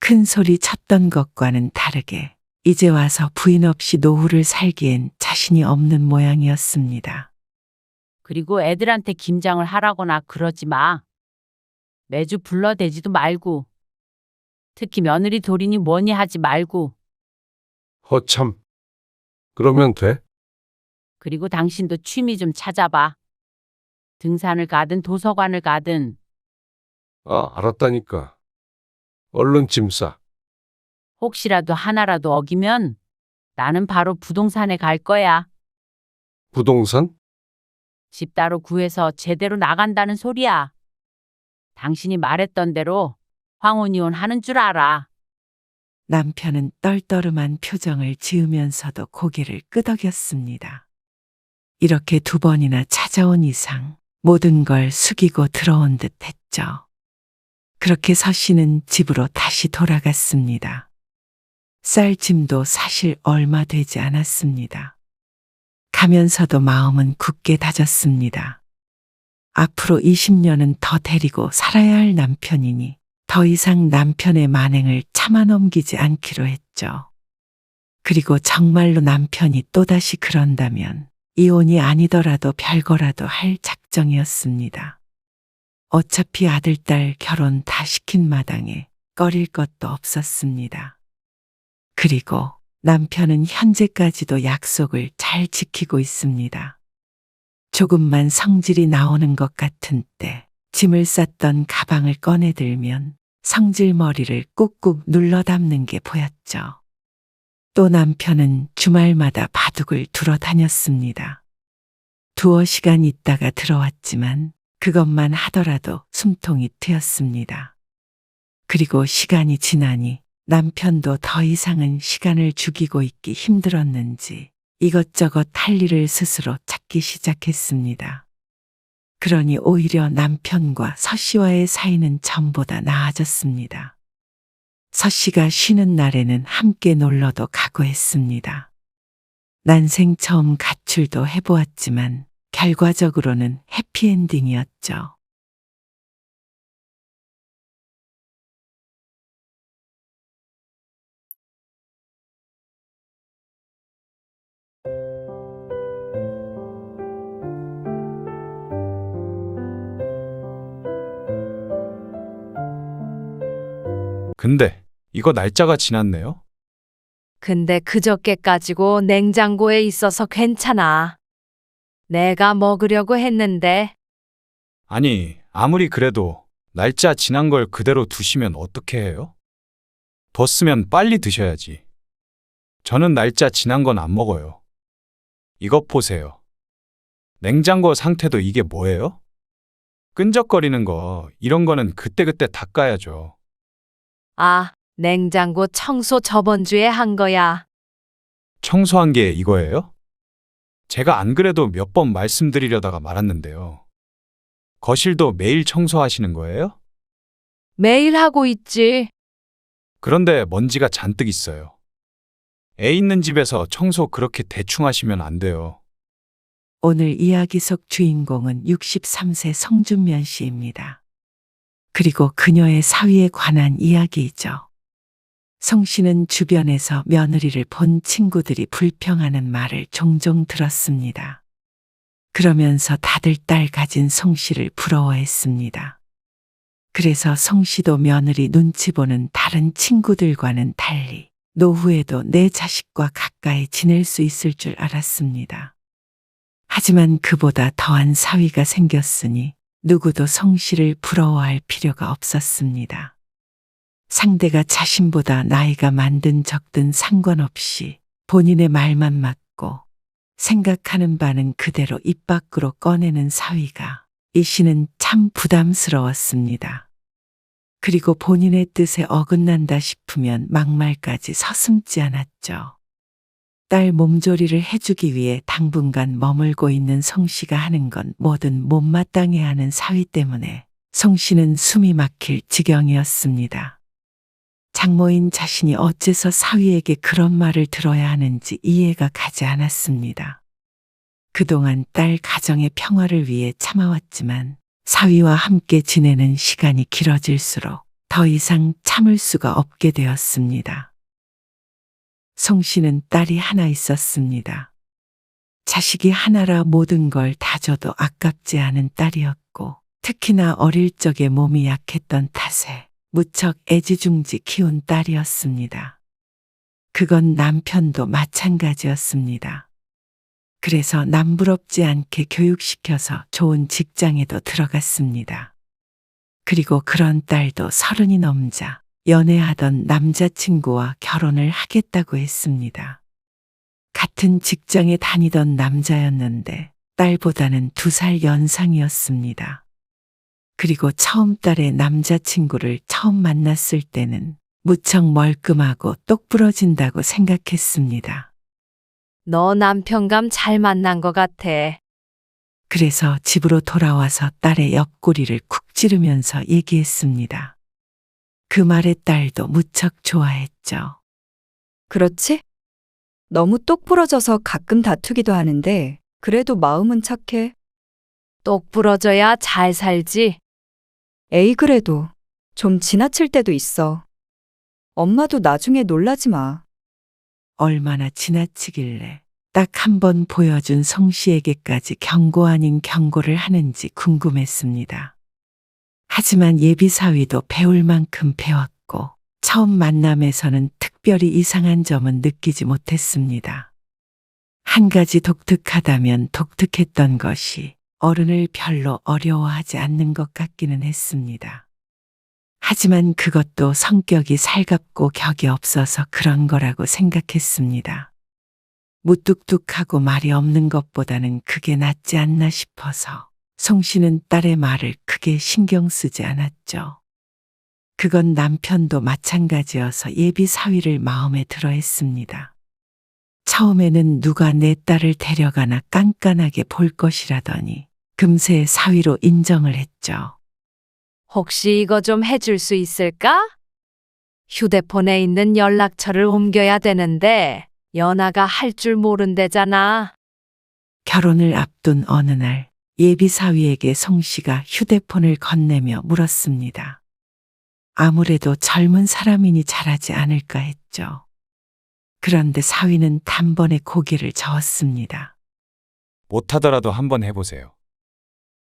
큰 소리 쳤던 것과는 다르게 이제 와서 부인 없이 노후를 살기엔 자신이 없는 모양이었습니다. 그리고 애들한테 김장을 하라거나 그러지 마. 매주 불러대지도 말고. 특히 며느리 돌이니 뭐니 하지 말고. 허참. 그러면 돼? 그리고 당신도 취미 좀 찾아봐. 등산을 가든 도서관을 가든. 아, 알았다니까. 얼른 짐 싸. 혹시라도 하나라도 어기면 나는 바로 부동산에 갈 거야. 부동산? 집 따로 구해서 제대로 나간다는 소리야. 당신이 말했던 대로 황혼이혼 하는 줄 알아. 남편은 떨떠름한 표정을 지으면서도 고개를 끄덕였습니다. 이렇게 두 번이나 찾아온 이상 모든 걸 숙이고 들어온 듯 했죠. 그렇게 서 씨는 집으로 다시 돌아갔습니다. 쌀짐도 사실 얼마 되지 않았습니다. 가면서도 마음은 굳게 다졌습니다. 앞으로 20년은 더 데리고 살아야 할 남편이니 더 이상 남편의 만행을 참아 넘기지 않기로 했죠. 그리고 정말로 남편이 또다시 그런다면 이혼이 아니더라도 별거라도 할 작정이었습니다. 어차피 아들, 딸 결혼 다 시킨 마당에 꺼릴 것도 없었습니다. 그리고 남편은 현재까지도 약속을 잘 지키고 있습니다. 조금만 성질이 나오는 것 같은 때 짐을 쌌던 가방을 꺼내들면 성질머리를 꾹꾹 눌러 담는 게 보였죠. 또 남편은 주말마다 바둑을 두러 다녔습니다. 두어 시간 있다가 들어왔지만 그것만 하더라도 숨통이 트였습니다. 그리고 시간이 지나니 남편도 더 이상은 시간을 죽이고 있기 힘들었는지 이것저것 할 일을 스스로 찾기 시작했습니다. 그러니 오히려 남편과 서 씨와의 사이는 전보다 나아졌습니다. 서 씨가 쉬는 날에는 함께 놀러도 가고 했습니다. 난생 처음 가출도 해보았지만 결과적으로는 해피엔딩이었죠. 근데 이거 날짜가 지났네요? 근데 그저께까지고 냉장고에 있어서 괜찮아. 내가 먹으려고 했는데. 아니, 아무리 그래도 날짜 지난 걸 그대로 두시면 어떻게 해요? 뒀으면 빨리 드셔야지. 저는 날짜 지난 건 안 먹어요. 이것 보세요. 냉장고 상태도 이게 뭐예요? 끈적거리는 거, 이런 거는 그때그때 닦아야죠. 아, 냉장고 청소 저번 주에 한 거야. 청소한 게 이거예요? 제가 안 그래도 몇 번 말씀드리려다가 말았는데요. 거실도 매일 청소하시는 거예요? 매일 하고 있지. 그런데 먼지가 잔뜩 있어요. 애 있는 집에서 청소 그렇게 대충 하시면 안 돼요. 오늘 이야기 속 주인공은 63세 성준면 씨입니다. 그리고 그녀의 사위에 관한 이야기이죠. 성 씨는 주변에서 며느리를 본 친구들이 불평하는 말을 종종 들었습니다. 그러면서 다들 딸 가진 성 씨를 부러워했습니다. 그래서 성 씨도 며느리 눈치 보는 다른 친구들과는 달리 노후에도 내 자식과 가까이 지낼 수 있을 줄 알았습니다. 하지만 그보다 더한 사위가 생겼으니 누구도 성 씨를 부러워할 필요가 없었습니다. 상대가 자신보다 나이가 많든 적든 상관없이 본인의 말만 맞고 생각하는 바는 그대로 입 밖으로 꺼내는 사위가 이 씨는 참 부담스러웠습니다. 그리고 본인의 뜻에 어긋난다 싶으면 막말까지 서슴지 않았죠. 딸 몸조리를 해주기 위해 당분간 머물고 있는 성 씨가 하는 건 뭐든 못마땅해 하는 사위 때문에 성 씨는 숨이 막힐 지경이었습니다. 장모인 자신이 어째서 사위에게 그런 말을 들어야 하는지 이해가 가지 않았습니다. 그동안 딸 가정의 평화를 위해 참아왔지만 사위와 함께 지내는 시간이 길어질수록 더 이상 참을 수가 없게 되었습니다. 송 씨는 딸이 하나 있었습니다. 자식이 하나라 모든 걸 다 줘도 아깝지 않은 딸이었고, 특히나 어릴 적에 몸이 약했던 탓에 무척 애지중지 키운 딸이었습니다. 그건 남편도 마찬가지였습니다. 그래서 남부럽지 않게 교육시켜서 좋은 직장에도 들어갔습니다. 그리고 그런 딸도 30이 넘자 연애하던 남자친구와 결혼을 하겠다고 했습니다. 같은 직장에 다니던 남자였는데 딸보다는 2살 연상이었습니다. 그리고 처음 딸의 남자친구를 처음 만났을 때는 무척 멀끔하고 똑부러진다고 생각했습니다. 너 남편감 잘 만난 것 같아. 그래서 집으로 돌아와서 딸의 옆구리를 쿡 찌르면서 얘기했습니다. 그 말에 딸도 무척 좋아했죠. 그렇지? 너무 똑부러져서 가끔 다투기도 하는데 그래도 마음은 착해. 똑 부러져야 잘 살지. 에이 그래도 좀 지나칠 때도 있어. 엄마도 나중에 놀라지 마. 얼마나 지나치길래 딱 한 번 보여준 성 씨에게까지 경고 아닌 경고를 하는지 궁금했습니다. 하지만 예비 사위도 배울 만큼 배웠고 처음 만남에서는 특별히 이상한 점은 느끼지 못했습니다. 한 가지 독특하다면 독특했던 것이 어른을 별로 어려워하지 않는 것 같기는 했습니다. 하지만 그것도 성격이 살갑고 격이 없어서 그런 거라고 생각했습니다. 무뚝뚝하고 말이 없는 것보다는 그게 낫지 않나 싶어서 송 씨는 딸의 말을 크게 신경 쓰지 않았죠. 그건 남편도 마찬가지여서 예비 사위를 마음에 들어 했습니다. 처음에는 누가 내 딸을 데려가나 깐깐하게 볼 것이라더니 금세 사위로 인정을 했죠. 혹시 이거 좀 해줄 수 있을까? 휴대폰에 있는 연락처를 옮겨야 되는데 연아가 할 줄 모른대잖아. 결혼을 앞둔 어느 날 예비 사위에게 송 씨가 휴대폰을 건네며 물었습니다. 아무래도 젊은 사람이니 잘하지 않을까 했죠. 그런데 사위는 단번에 고개를 저었습니다. 못하더라도 한번 해보세요.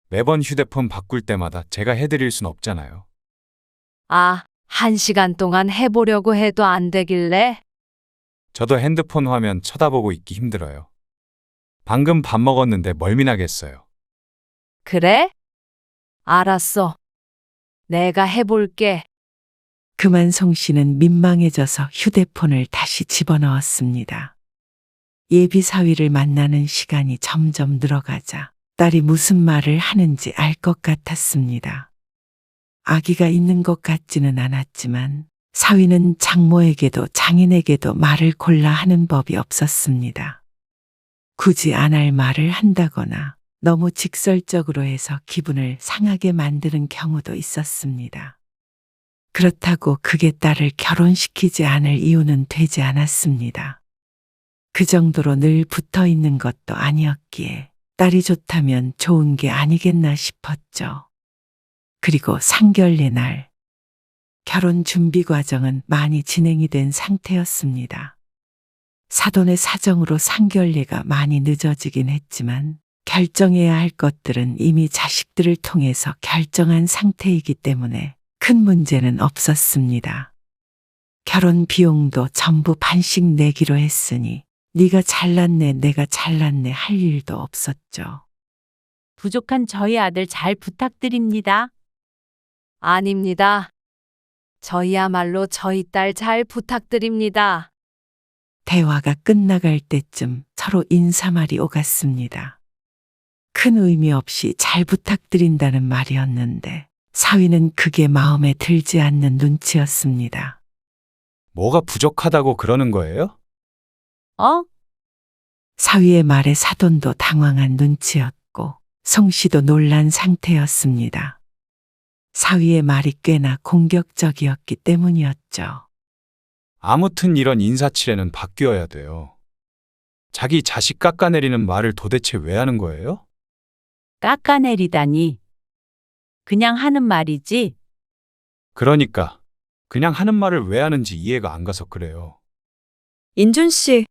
매번 휴대폰 바꿀 때마다 제가 해드릴 순 없잖아요. 아, 1시간 동안 해보려고 해도 안 되길래? 저도 핸드폰 화면 쳐다보고 있기 힘들어요. 방금 밥 먹었는데 멀미나겠어요. 그래? 알았어. 내가 해볼게. 그만 송 씨는 민망해져서 휴대폰을 다시 집어넣었습니다. 예비 사위를 만나는 시간이 점점 늘어가자 딸이 무슨 말을 하는지 알 것 같았습니다. 아기가 있는 것 같지는 않았지만 사위는 장모에게도 장인에게도 말을 골라 하는 법이 없었습니다. 굳이 안 할 말을 한다거나 너무 직설적으로 해서 기분을 상하게 만드는 경우도 있었습니다. 그렇다고 그게 딸을 결혼시키지 않을 이유는 되지 않았습니다. 그 정도로 늘 붙어 있는 것도 아니었기에 딸이 좋다면 좋은 게 아니겠나 싶었죠. 그리고 상견례 날, 결혼 준비 과정은 많이 진행이 된 상태였습니다. 사돈의 사정으로 상견례가 많이 늦어지긴 했지만 결정해야 할 것들은 이미 자식들을 통해서 결정한 상태이기 때문에 큰 문제는 없었습니다. 결혼 비용도 전부 반씩 내기로 했으니 네가 잘났네 내가 잘났네 할 일도 없었죠. 부족한 저희 아들 잘 부탁드립니다. 아닙니다. 저희야말로 저희 딸 잘 부탁드립니다. 대화가 끝나갈 때쯤 서로 인사말이 오갔습니다. 큰 의미 없이 잘 부탁드린다는 말이었는데 사위는 그게 마음에 들지 않는 눈치였습니다. 뭐가 부족하다고 그러는 거예요? 사위의 말에 사돈도 당황한 눈치였고 송 씨도 놀란 상태였습니다. 사위의 말이 꽤나 공격적이었기 때문이었죠. 아무튼 이런 인사치레는 바뀌어야 돼요. 자기 자식 깎아내리는 말을 도대체 왜 하는 거예요? 깎아내리다니. 그냥 하는 말이지. 그러니까 그냥 하는 말을 왜 하는지 이해가 안 가서 그래요. 인준 씨,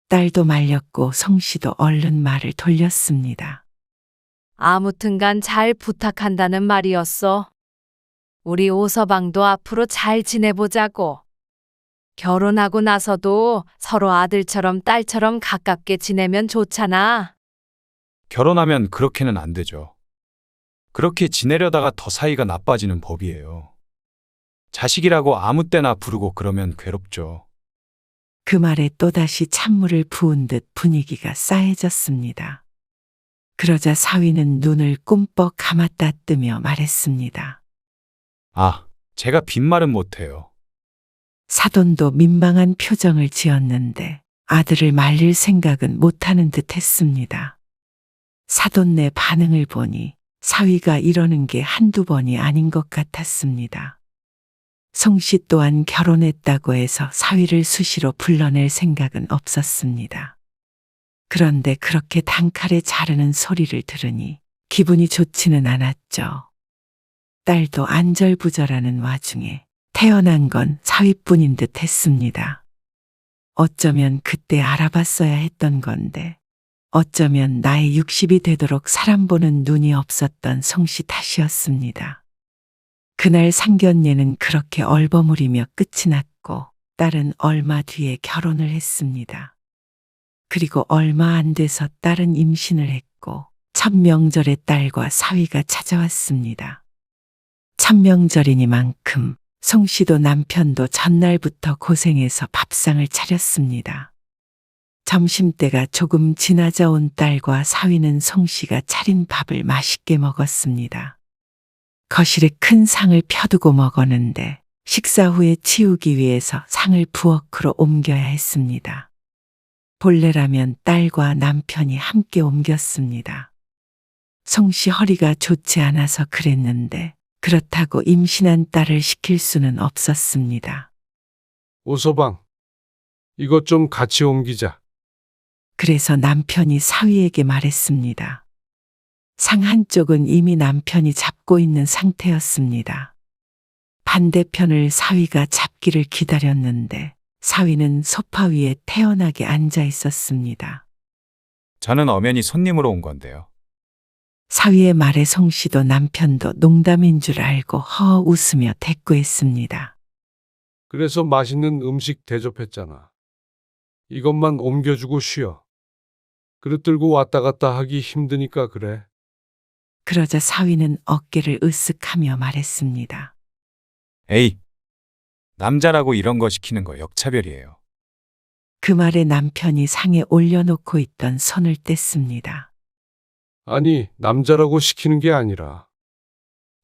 딸도 말렸고 성씨도 얼른 말을 돌렸습니다. 아무튼간 잘 부탁한다는 말이었어. 우리 오서방도 앞으로 잘 지내보자고. 결혼하고 나서도 서로 아들처럼 딸처럼 가깝게 지내면 좋잖아. 결혼하면 그렇게는 안 되죠. 그렇게 지내려다가 더 사이가 나빠지는 법이에요. 자식이라고 아무 때나 부르고 그러면 괴롭죠. 그 말에 또다시 찬물을 부은 듯 분위기가 싸해졌습니다. 그러자 사위는 눈을 꿈뻑 감았다 뜨며 말했습니다. 아, 제가 빈말은 못해요. 사돈도 민망한 표정을 지었는데 아들을 말릴 생각은 못하는 듯 했습니다. 사돈네 반응을 보니 사위가 이러는 게 한두 번이 아닌 것 같았습니다. 성씨 또한 결혼했다고 해서 사위를 수시로 불러낼 생각은 없었습니다. 그런데 그렇게 단칼에 자르는 소리를 들으니 기분이 좋지는 않았죠. 딸도 안절부절하는 와중에 태어난 건 사위뿐인 듯 했습니다. 어쩌면 그때 알아봤어야 했던 건데, 어쩌면 나이 60이 되도록 사람 보는 눈이 없었던 성씨 탓이었습니다. 그날 상견례는 그렇게 얼버무리며 끝이 났고, 딸은 얼마 뒤에 결혼을 했습니다. 그리고 얼마 안 돼서 딸은 임신을 했고, 첫 명절에 딸과 사위가 찾아왔습니다. 첫 명절이니만큼 송씨도 남편도 전날부터 고생해서 밥상을 차렸습니다. 점심때가 조금 지나자 온 딸과 사위는 송씨가 차린 밥을 맛있게 먹었습니다. 거실에 큰 상을 펴두고 먹었는데 식사 후에 치우기 위해서 상을 부엌으로 옮겨야 했습니다. 본래라면 딸과 남편이 함께 옮겼습니다. 송씨 허리가 좋지 않아서 그랬는데 그렇다고 임신한 딸을 시킬 수는 없었습니다. 오서방, 이것 좀 같이 옮기자. 그래서 남편이 사위에게 말했습니다. 상 한쪽은 이미 남편이 잡고 있는 상태였습니다. 반대편을 사위가 잡기를 기다렸는데 사위는 소파 위에 태연하게 앉아 있었습니다. 저는 엄연히 손님으로 온 건데요. 사위의 말에 송씨도 남편도 농담인 줄 알고 허 웃으며 대꾸했습니다. 그래서 맛있는 음식 대접했잖아. 이것만 옮겨주고 쉬어. 그릇 들고 왔다 갔다 하기 힘드니까 그래. 그러자 사위는 어깨를 으쓱하며 말했습니다. 에이, 남자라고 이런 거 시키는 거 역차별이에요. 그 말에 남편이 상에 올려놓고 있던 손을 뗐습니다. 아니, 남자라고 시키는 게 아니라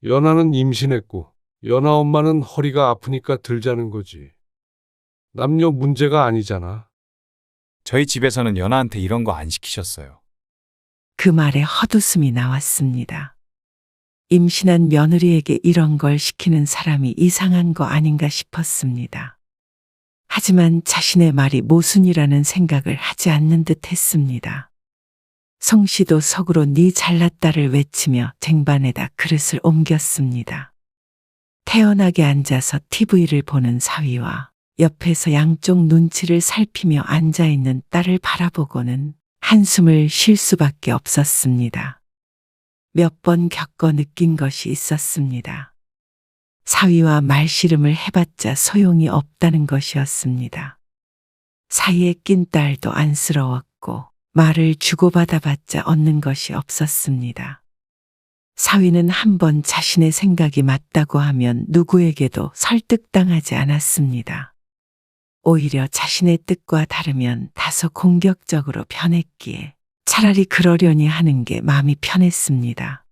연하는 임신했고 연하 엄마는 허리가 아프니까 들자는 거지. 남녀 문제가 아니잖아. 저희 집에서는 연하한테 이런 거 안 시키셨어요. 그 말에 헛웃음이 나왔습니다. 임신한 며느리에게 이런 걸 시키는 사람이 이상한 거 아닌가 싶었습니다. 하지만 자신의 말이 모순이라는 생각을 하지 않는 듯 했습니다. 송씨도 속으로 네 잘났다를 외치며 쟁반에다 그릇을 옮겼습니다. 태연하게 앉아서 TV를 보는 사위와 옆에서 양쪽 눈치를 살피며 앉아있는 딸을 바라보고는 한숨을 쉴 수밖에 없었습니다. 몇 번 겪어 느낀 것이 있었습니다. 사위와 말씨름을 해봤자 소용이 없다는 것이었습니다. 사이에 낀 딸도 안쓰러웠고 말을 주고받아봤자 얻는 것이 없었습니다. 사위는 한번 자신의 생각이 맞다고 하면 누구에게도 설득당하지 않았습니다. 오히려 자신의 뜻과 다르면 다소 공격적으로 변했기에 차라리 그러려니 하는 게 마음이 편했습니다.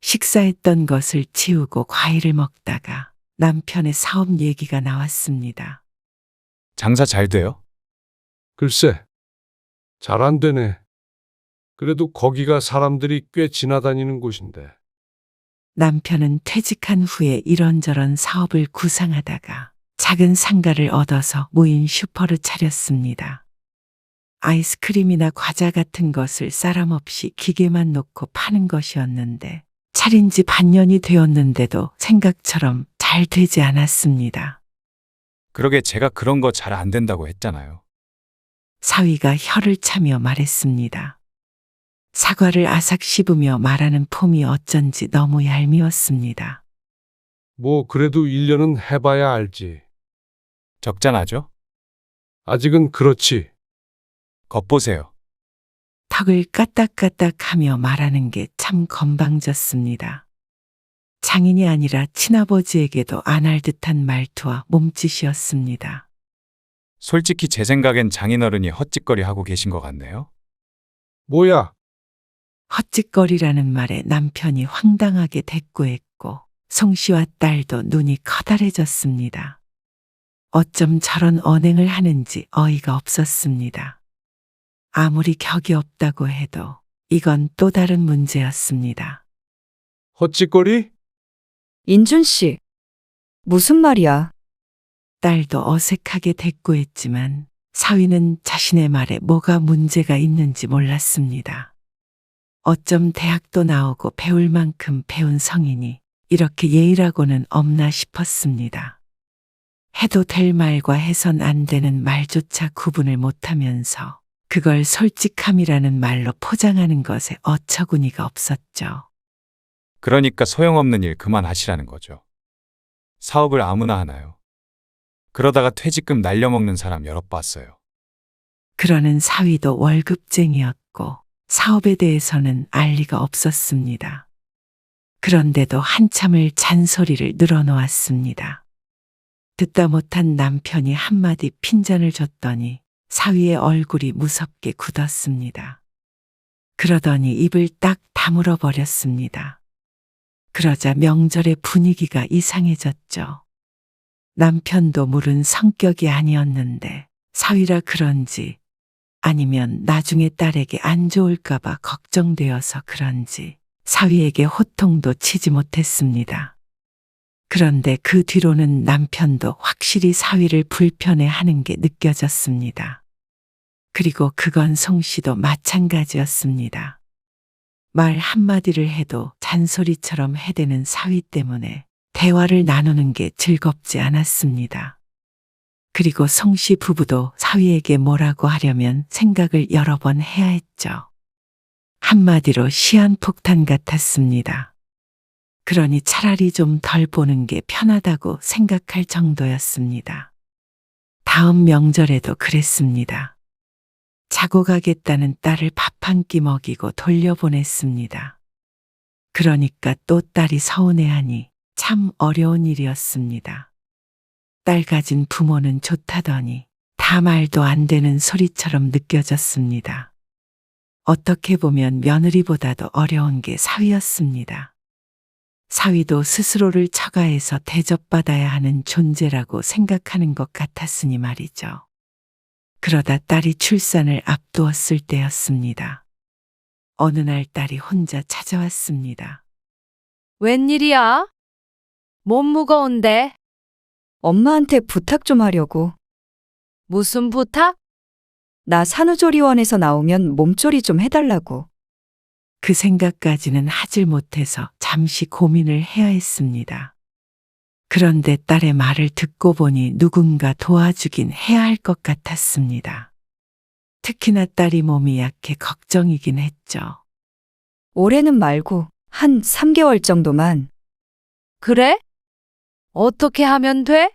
식사했던 것을 치우고 과일을 먹다가 남편의 사업 얘기가 나왔습니다. 장사 잘 돼요? 글쎄, 잘 안 되네. 그래도 거기가 사람들이 꽤 지나다니는 곳인데. 남편은 퇴직한 후에 이런저런 사업을 구상하다가 작은 상가를 얻어서 무인 슈퍼를 차렸습니다. 아이스크림이나 과자 같은 것을 사람 없이 기계만 놓고 파는 것이었는데 차린 지 반년이 되었는데도 생각처럼 잘 잘 되지 않았습니다. 그러게 제가 그런 거 잘 안 된다고 했잖아요. 사위가 혀를 차며 말했습니다. 사과를 아삭 씹으며 말하는 폼이 어쩐지 너무 얄미웠습니다. 뭐 그래도 1년은 해봐야 알지. 적잖아죠? 아직은 그렇지. 겉보세요. 턱을 까딱까딱하며 말하는 게 참 건방졌습니다. 장인이 아니라 친아버지에게도 안 할 듯한 말투와 몸짓이었습니다. 솔직히 제 생각엔 장인어른이 헛짓거리 하고 계신 것 같네요. 뭐야? 헛짓거리라는 말에 남편이 황당하게 대꾸했고 송씨와 딸도 눈이 커다래졌습니다. 어쩜 저런 언행을 하는지 어이가 없었습니다. 아무리 격이 없다고 해도 이건 또 다른 문제였습니다. 헛짓거리? 인준 씨. 무슨 말이야? 딸도 어색하게 대꾸했지만 사위는 자신의 말에 뭐가 문제가 있는지 몰랐습니다. 어쩜 대학도 나오고 배울 만큼 배운 성인이 이렇게 예의라고는 없나 싶었습니다. 해도 될 말과 해선 안 되는 말조차 구분을 못하면서 그걸 솔직함이라는 말로 포장하는 것에 어처구니가 없었죠. 그러니까 소용없는 일 그만하시라는 거죠. 사업을 아무나 하나요? 그러다가 퇴직금 날려먹는 사람 여러 봤어요. 그러는 사위도 월급쟁이였고 사업에 대해서는 알 리가 없었습니다. 그런데도 한참을 잔소리를 늘어놓았습니다. 듣다 못한 남편이 한마디 핀잔을 줬더니 사위의 얼굴이 무섭게 굳었습니다. 그러더니 입을 딱 다물어 버렸습니다. 그러자 명절의 분위기가 이상해졌죠. 남편도 물은 성격이 아니었는데 사위라 그런지 아니면 나중에 딸에게 안 좋을까봐 걱정되어서 그런지 사위에게 호통도 치지 못했습니다. 그런데 그 뒤로는 남편도 확실히 사위를 불편해하는 게 느껴졌습니다. 그리고 그건 송씨도 마찬가지였습니다. 말 한마디를 해도 잔소리처럼 해대는 사위 때문에 대화를 나누는 게 즐겁지 않았습니다. 그리고 송씨 부부도 사위에게 뭐라고 하려면 생각을 여러 번 해야 했죠. 한마디로 시한폭탄 같았습니다. 그러니 차라리 좀 덜 보는 게 편하다고 생각할 정도였습니다. 다음 명절에도 그랬습니다. 자고 가겠다는 딸을 밥 한 끼 먹이고 돌려보냈습니다. 그러니까 또 딸이 서운해하니 참 어려운 일이었습니다. 딸 가진 부모는 좋다더니 다 말도 안 되는 소리처럼 느껴졌습니다. 어떻게 보면 며느리보다도 어려운 게 사위였습니다. 사위도 스스로를 처가해서 대접받아야 하는 존재라고 생각하는 것 같았으니 말이죠. 그러다 딸이 출산을 앞두었을 때였습니다. 어느 날 딸이 혼자 찾아왔습니다. 웬일이야? 몸 무거운데? 엄마한테 부탁 좀 하려고. 무슨 부탁? 나 산후조리원에서 나오면 몸조리 좀 해달라고. 그 생각까지는 하질 못해서 잠시 고민을 해야 했습니다. 그런데 딸의 말을 듣고 보니 누군가 도와주긴 해야 할 것 같았습니다. 특히나 딸이 몸이 약해 걱정이긴 했죠. 올해는 말고 한 3개월 정도만. 그래? 어떻게 하면 돼?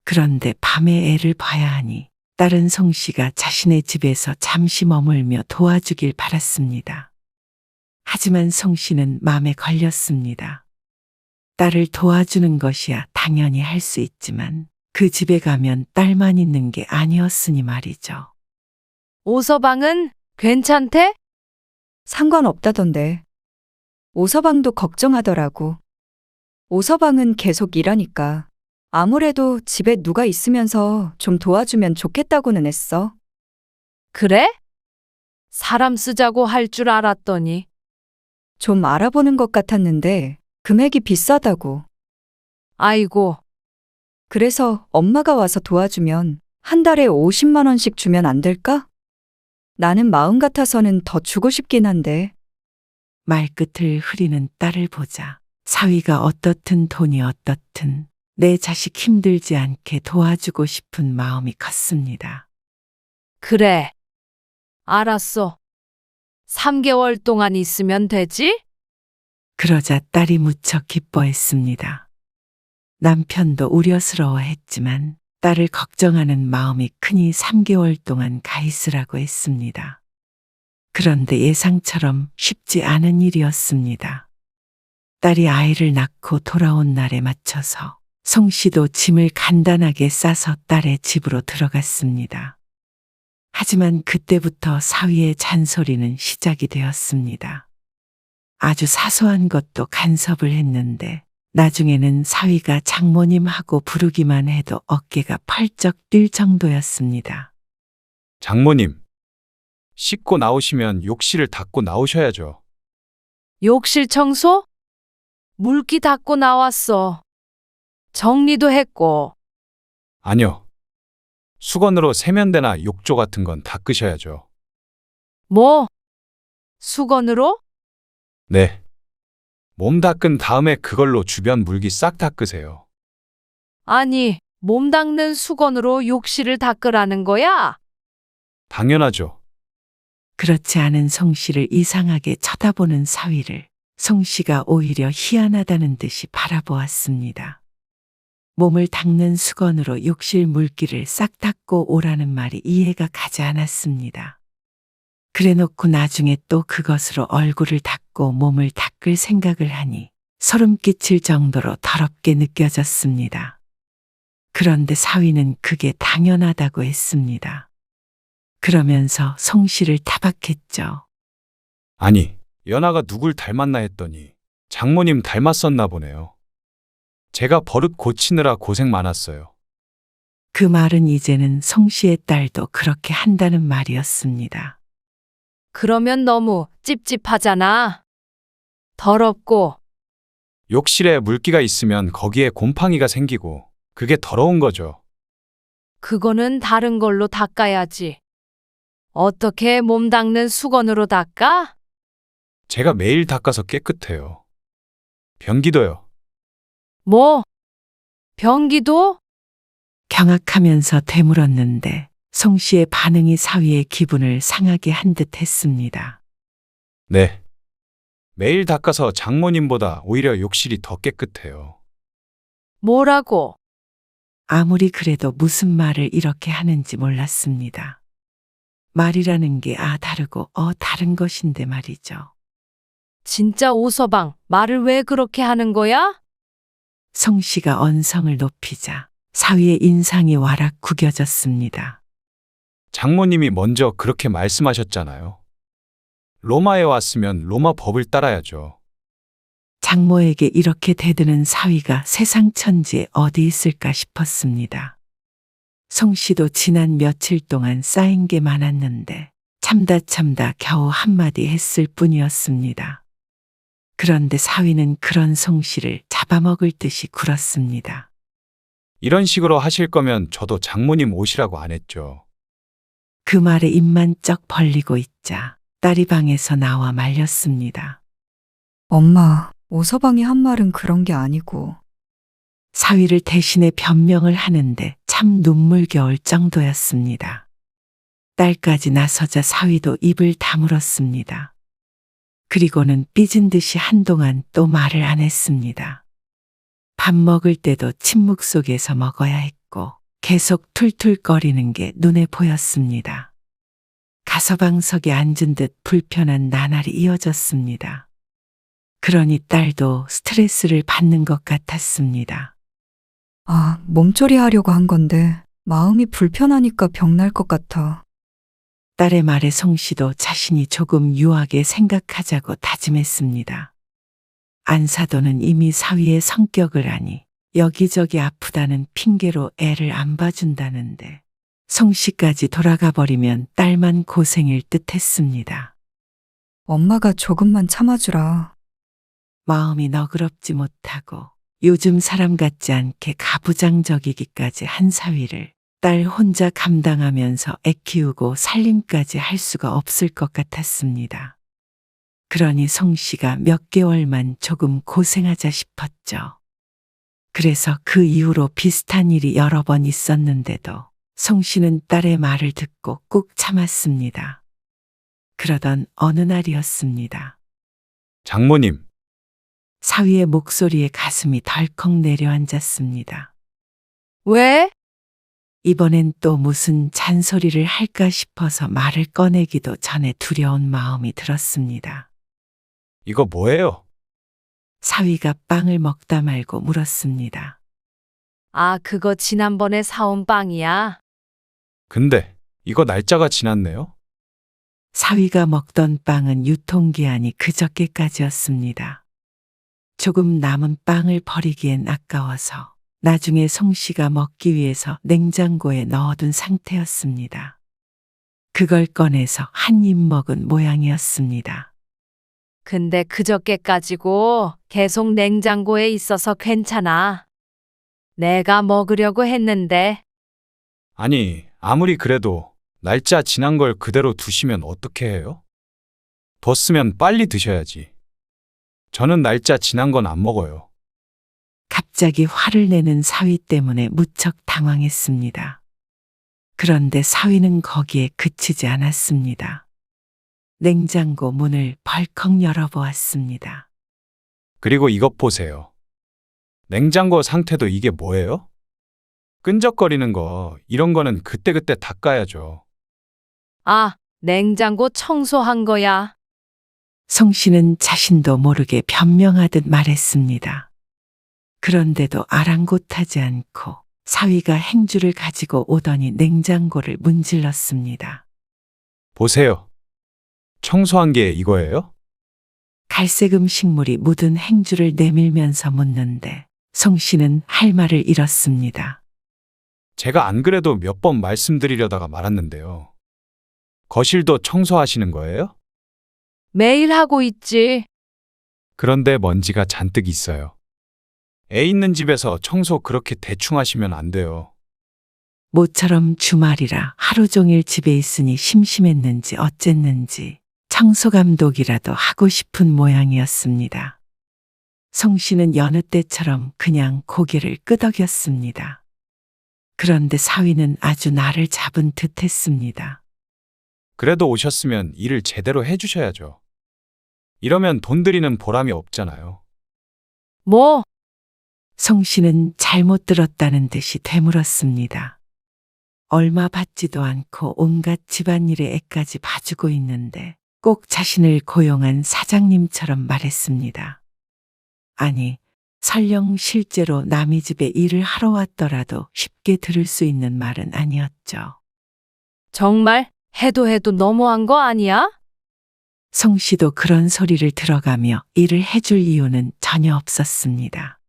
그런데 밤에 애를 봐야 하니 딸은 송씨가 자신의 집에서 잠시 머물며 도와주길 바랐습니다. 하지만 송씨는 마음에 걸렸습니다. 딸을 도와주는 것이야 당연히 할 수 있지만 그 집에 가면 딸만 있는 게 아니었으니 말이죠. 오서방은 괜찮대? 상관없다던데. 오서방도 걱정하더라고. 오서방은 계속 일하니까 아무래도 집에 누가 있으면서 좀 도와주면 좋겠다고는 했어. 그래? 사람 쓰자고 할 줄 알았더니. 좀 알아보는 것 같았는데 금액이 비싸다고. 아이고, 그래서 엄마가 와서 도와주면 한 달에 50만 원씩 주면 안 될까? 나는 마음 같아서는 더 주고 싶긴 한데. 말끝을 흐리는 딸을 보자 사위가 어떻든 돈이 어떻든 내 자식 힘들지 않게 도와주고 싶은 마음이 컸습니다. 그래. 알았어. 3개월 동안 있으면 되지? 그러자 딸이 무척 기뻐했습니다. 남편도 우려스러워했지만 딸을 걱정하는 마음이 크니 3개월 동안 가 있으라고 했습니다. 그런데 예상처럼 쉽지 않은 일이었습니다. 딸이 아이를 낳고 돌아온 날에 맞춰서 송 씨도 짐을 간단하게 싸서 딸의 집으로 들어갔습니다. 하지만 그때부터 사위의 잔소리는 시작이 되었습니다. 아주 사소한 것도 간섭을 했는데 나중에는 사위가 장모님하고 부르기만 해도 어깨가 펄쩍 뛸 정도였습니다. 장모님, 씻고 나오시면 욕실을 닦고 나오셔야죠. 욕실 청소? 물기 닦고 나왔어. 정리도 했고. 아니요. 수건으로 세면대나 욕조 같은 건 닦으셔야죠. 뭐? 수건으로? 네. 몸 닦은 다음에 그걸로 주변 물기 싹 닦으세요. 아니, 몸 닦는 수건으로 욕실을 닦으라는 거야? 당연하죠. 그렇지 않은 송 씨를 이상하게 쳐다보는 사위를 송 씨가 오히려 희한하다는 듯이 바라보았습니다. 몸을 닦는 수건으로 욕실 물기를 싹 닦고 오라는 말이 이해가 가지 않았습니다. 그래놓고 나중에 또 그것으로 얼굴을 닦고 몸을 닦을 생각을 하니 소름 끼칠 정도로 더럽게 느껴졌습니다. 그런데 사위는 그게 당연하다고 했습니다. 그러면서 송 씨를 타박했죠. 아니, 연하가 누굴 닮았나 했더니 장모님 닮았었나 보네요. 제가 버릇 고치느라 고생 많았어요. 그 말은 이제는 송 씨의 딸도 그렇게 한다는 말이었습니다. 그러면 너무 찝찝하잖아. 더럽고. 욕실에 물기가 있으면 거기에 곰팡이가 생기고 그게 더러운 거죠. 그거는 다른 걸로 닦아야지. 어떻게 몸 닦는 수건으로 닦아? 제가 매일 닦아서 깨끗해요. 변기도요. 뭐? 변기도? 경악하면서 되물었는데 송 씨의 반응이 사위의 기분을 상하게 한 듯 했습니다. 네. 매일 닦아서 장모님보다 오히려 욕실이 더 깨끗해요. 뭐라고? 아무리 그래도 무슨 말을 이렇게 하는지 몰랐습니다. 말이라는 게 다르고 다른 것인데 말이죠. 진짜 오서방, 말을 왜 그렇게 하는 거야? 송 씨가 언성을 높이자 사위의 인상이 와락 구겨졌습니다. 장모님이 먼저 그렇게 말씀하셨잖아요. 로마에 왔으면 로마 법을 따라야죠. 장모에게 이렇게 대드는 사위가 세상 천지에 어디 있을까 싶었습니다. 송 씨도 지난 며칠 동안 쌓인 게 많았는데 참다 겨우 한마디 했을 뿐이었습니다. 그런데 사위는 그런 송 씨를 잡아먹을 듯이 굴었습니다. 이런 식으로 하실 거면 저도 장모님 오시라고 안 했죠. 그 말에 입만 쩍 벌리고 있자 딸이 방에서 나와 말렸습니다. 엄마, 오서방이 한 말은 그런 게 아니고. 사위를 대신해 변명을 하는데 참 눈물겨울 정도였습니다. 딸까지 나서자 사위도 입을 다물었습니다. 그리고는 삐진 듯이 한동안 또 말을 안 했습니다. 밥 먹을 때도 침묵 속에서 먹어야 했고 계속 툴툴거리는 게 눈에 보였습니다. 가서방석에 앉은 듯 불편한 나날이 이어졌습니다. 그러니 딸도 스트레스를 받는 것 같았습니다. 몸조리 하려고 한 건데 마음이 불편하니까 병날 것 같아. 딸의 말에 송 씨도 자신이 조금 유하게 생각하자고 다짐했습니다. 안사도는 이미 사위의 성격을 아니 여기저기 아프다는 핑계로 애를 안 봐준다는데 송 씨까지 돌아가 버리면 딸만 고생일 듯 했습니다. 엄마가 조금만 참아주라. 마음이 너그럽지 못하고 요즘 사람 같지 않게 가부장적이기까지 한 사위를 딸 혼자 감당하면서 애 키우고 살림까지 할 수가 없을 것 같았습니다. 그러니 송 씨가 몇 개월만 조금 고생하자 싶었죠. 그래서 그 이후로 비슷한 일이 여러 번 있었는데도 송 씨는 딸의 말을 듣고 꾹 참았습니다. 그러던 어느 날이었습니다. 장모님, 사위의 목소리에 가슴이 덜컥 내려앉았습니다. 왜? 이번엔 또 무슨 잔소리를 할까 싶어서 말을 꺼내기도 전에 두려운 마음이 들었습니다. 이거 뭐예요? 사위가 빵을 먹다 말고 물었습니다. 아, 그거 지난번에 사온 빵이야. 근데 이거 날짜가 지났네요? 사위가 먹던 빵은 유통기한이 그저께까지였습니다. 조금 남은 빵을 버리기엔 아까워서 나중에 송 씨가 먹기 위해서 냉장고에 넣어둔 상태였습니다. 그걸 꺼내서 한 입 먹은 모양이었습니다. 근데 그저께까지고 계속 냉장고에 있어서 괜찮아. 내가 먹으려고 했는데. 아니, 아무리 그래도 날짜 지난 걸 그대로 두시면 어떻게 해요? 뒀으면 빨리 드셔야지. 저는 날짜 지난 건 안 먹어요. 갑자기 화를 내는 사위 때문에 무척 당황했습니다. 그런데 사위는 거기에 그치지 않았습니다. 냉장고 문을 벌컥 열어보았습니다. 그리고 이것 보세요. 냉장고 상태도 이게 뭐예요? 끈적거리는 거, 이런 거는 그때그때 닦아야죠. 아, 냉장고 청소한 거야. 송 씨는 자신도 모르게 변명하듯 말했습니다. 그런데도 아랑곳하지 않고 사위가 행주를 가지고 오더니 냉장고를 문질렀습니다. 보세요. 청소한 게 이거예요? 갈색 음식물이 묻은 행주를 내밀면서 묻는데 송 씨는 할 말을 잃었습니다. 제가 안 그래도 몇 번 말씀드리려다가 말았는데요. 거실도 청소하시는 거예요? 매일 하고 있지. 그런데 먼지가 잔뜩 있어요. 애 있는 집에서 청소 그렇게 대충 하시면 안 돼요. 모처럼 주말이라 하루 종일 집에 있으니 심심했는지 어쨌는지 청소 감독이라도 하고 싶은 모양이었습니다. 송 씨는 여느 때처럼 그냥 고개를 끄덕였습니다. 그런데 사위는 아주 나를 잡은 듯 했습니다. 그래도 오셨으면 일을 제대로 해주셔야죠. 이러면 돈 들이는 보람이 없잖아요. 뭐? 송 씨는 잘못 들었다는 듯이 되물었습니다. 얼마 받지도 않고 온갖 집안일에 애까지 봐주고 있는데 꼭 자신을 고용한 사장님처럼 말했습니다. 아니, 설령 실제로 남의 집에 일을 하러 왔더라도 쉽게 들을 수 있는 말은 아니었죠. 정말 해도 너무한 거 아니야? 송 씨도 그런 소리를 들어가며 일을 해줄 이유는 전혀 없었습니다.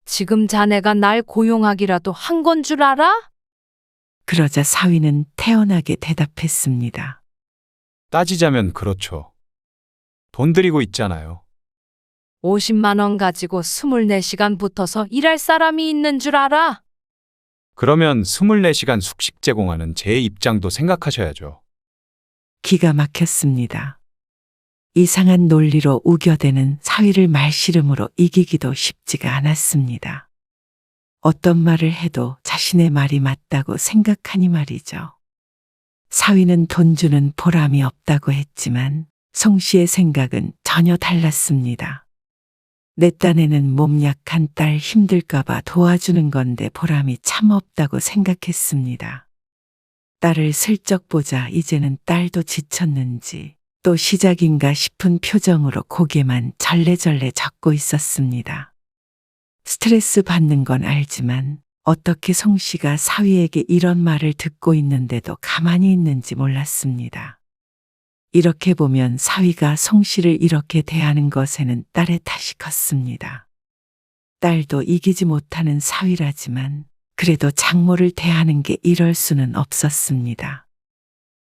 지금 자네가 날 고용하기라도 한 건 줄 알아? 그러자 사위는 태연하게 대답했습니다. 따지자면 그렇죠. 돈 들이고 있잖아요. 50만 원 가지고 24시간 붙어서 일할 사람이 있는 줄 알아? 그러면 24시간 숙식 제공하는 제 입장도 생각하셔야죠. 기가 막혔습니다. 이상한 논리로 우겨대는 사위를 말씨름으로 이기기도 쉽지가 않았습니다. 어떤 말을 해도 자신의 말이 맞다고 생각하니 말이죠. 사위는 돈 주는 보람이 없다고 했지만 송 씨의 생각은 전혀 달랐습니다. 내 딴에는 몸 약한 딸 힘들까봐 도와주는 건데 보람이 참 없다고 생각했습니다. 딸을 슬쩍 보자 이제는 딸도 지쳤는지 또 시작인가 싶은 표정으로 고개만 절레절레 젓고 있었습니다. 스트레스 받는 건 알지만 어떻게 송 씨가 사위에게 이런 말을 듣고 있는데도 가만히 있는지 몰랐습니다. 이렇게 보면 사위가 송 씨를 이렇게 대하는 것에는 딸의 탓이 컸습니다. 딸도 이기지 못하는 사위라지만 그래도 장모를 대하는 게 이럴 수는 없었습니다.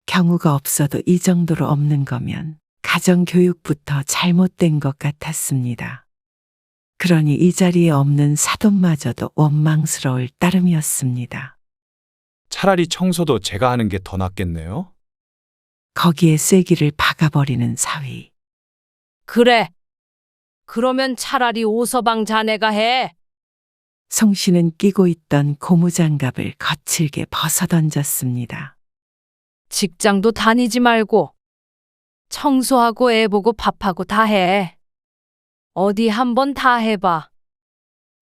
경우가 없어도 이 정도로 없는 거면 가정교육부터 잘못된 것 같았습니다. 그러니 이 자리에 없는 사돈마저도 원망스러울 따름이었습니다. 차라리 청소도 제가 하는 게 더 낫겠네요. 거기에 쐐기를 박아버리는 사위. 그래. 그러면 차라리 오서방 자네가 해. 송 씨는 끼고 있던 고무장갑을 거칠게 벗어던졌습니다. 직장도 다니지 말고 청소하고 애 보고 밥하고 다 해. 어디 한번 다 해봐.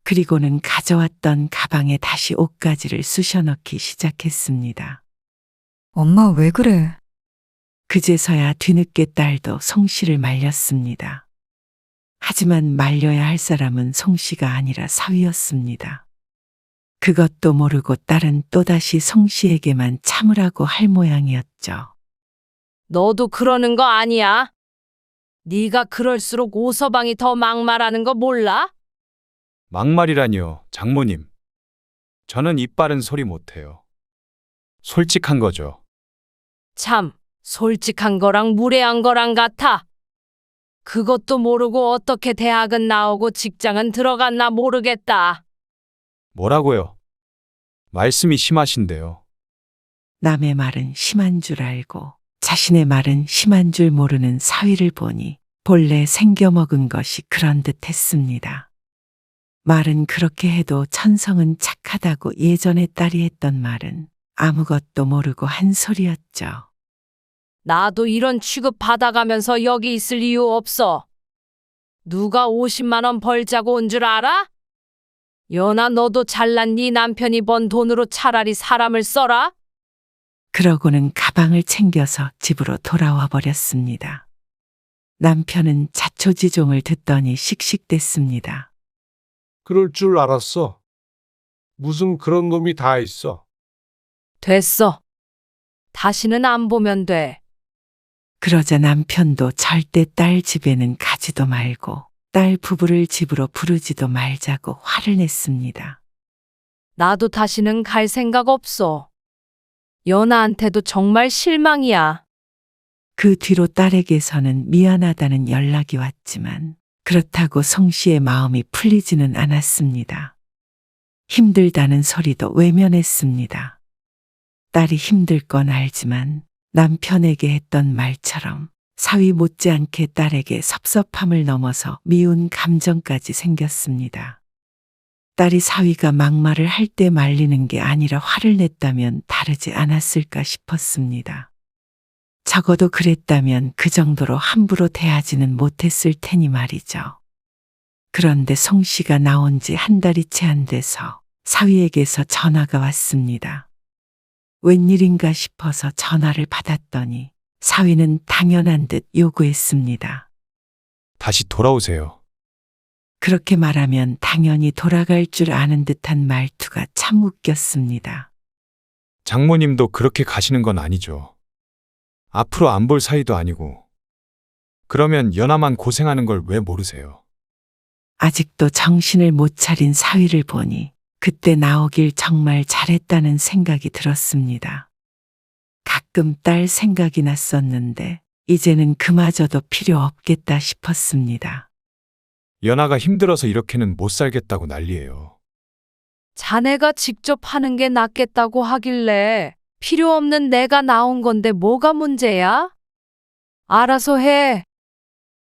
그리고는 가져왔던 가방에 다시 옷가지를 쑤셔 넣기 시작했습니다. 엄마 왜 그래? 그제서야 뒤늦게 딸도 송 씨를 말렸습니다. 하지만 말려야 할 사람은 송 씨가 아니라 사위였습니다. 그것도 모르고 딸은 또다시 송 씨에게만 참으라고 할 모양이었죠. 너도 그러는 거 아니야? 네가 그럴수록 오서방이 더 막말하는 거 몰라? 막말이라니요, 장모님. 저는 입 바른 소리 못해요. 솔직한 거죠. 참, 솔직한 거랑 무례한 거랑 같아. 그것도 모르고 어떻게 대학은 나오고 직장은 들어갔나 모르겠다. 뭐라고요? 말씀이 심하신데요. 남의 말은 심한 줄 알고 자신의 말은 심한 줄 모르는 사위를 보니 본래 생겨먹은 것이 그런 듯 했습니다. 말은 그렇게 해도 천성은 착하다고 예전에 딸이 했던 말은 아무것도 모르고 한 소리였죠. 나도 이런 취급 받아가면서 여기 있을 이유 없어. 누가 50만 원 벌자고 온 줄 알아? 연아 너도 잘난 네 남편이 번 돈으로 차라리 사람을 써라? 그러고는 가방을 챙겨서 집으로 돌아와 버렸습니다. 남편은 자초지종을 듣더니 씩씩댔습니다. 그럴 줄 알았어. 무슨 그런 놈이 다 있어. 됐어. 다시는 안 보면 돼. 그러자 남편도 절대 딸 집에는 가지도 말고 딸 부부를 집으로 부르지도 말자고 화를 냈습니다. 나도 다시는 갈 생각 없어. 연아한테도 정말 실망이야. 그 뒤로 딸에게서는 미안하다는 연락이 왔지만 그렇다고 송 씨의 마음이 풀리지는 않았습니다. 힘들다는 소리도 외면했습니다. 딸이 힘들 건 알지만 남편에게 했던 말처럼 사위 못지않게 딸에게 섭섭함을 넘어서 미운 감정까지 생겼습니다. 딸이 사위가 막말을 할 때 말리는 게 아니라 화를 냈다면 다르지 않았을까 싶었습니다. 적어도 그랬다면 그 정도로 함부로 대하지는 못했을 테니 말이죠. 그런데 송 씨가 나온 지 한 달이 채 안 돼서 사위에게서 전화가 왔습니다. 웬일인가 싶어서 전화를 받았더니 사위는 당연한 듯 요구했습니다. 다시 돌아오세요. 그렇게 말하면 당연히 돌아갈 줄 아는 듯한 말투가 참 웃겼습니다. 장모님도 그렇게 가시는 건 아니죠. 앞으로 안 볼 사이도 아니고. 그러면 연하만 고생하는 걸 왜 모르세요? 아직도 정신을 못 차린 사위를 보니 그때 나오길 정말 잘했다는 생각이 들었습니다. 가끔 딸 생각이 났었는데 이제는 그마저도 필요 없겠다 싶었습니다. 연하가 힘들어서 이렇게는 못 살겠다고 난리예요. 자네가 직접 하는 게 낫겠다고 하길래 필요 없는 내가 나온 건데 뭐가 문제야? 알아서 해.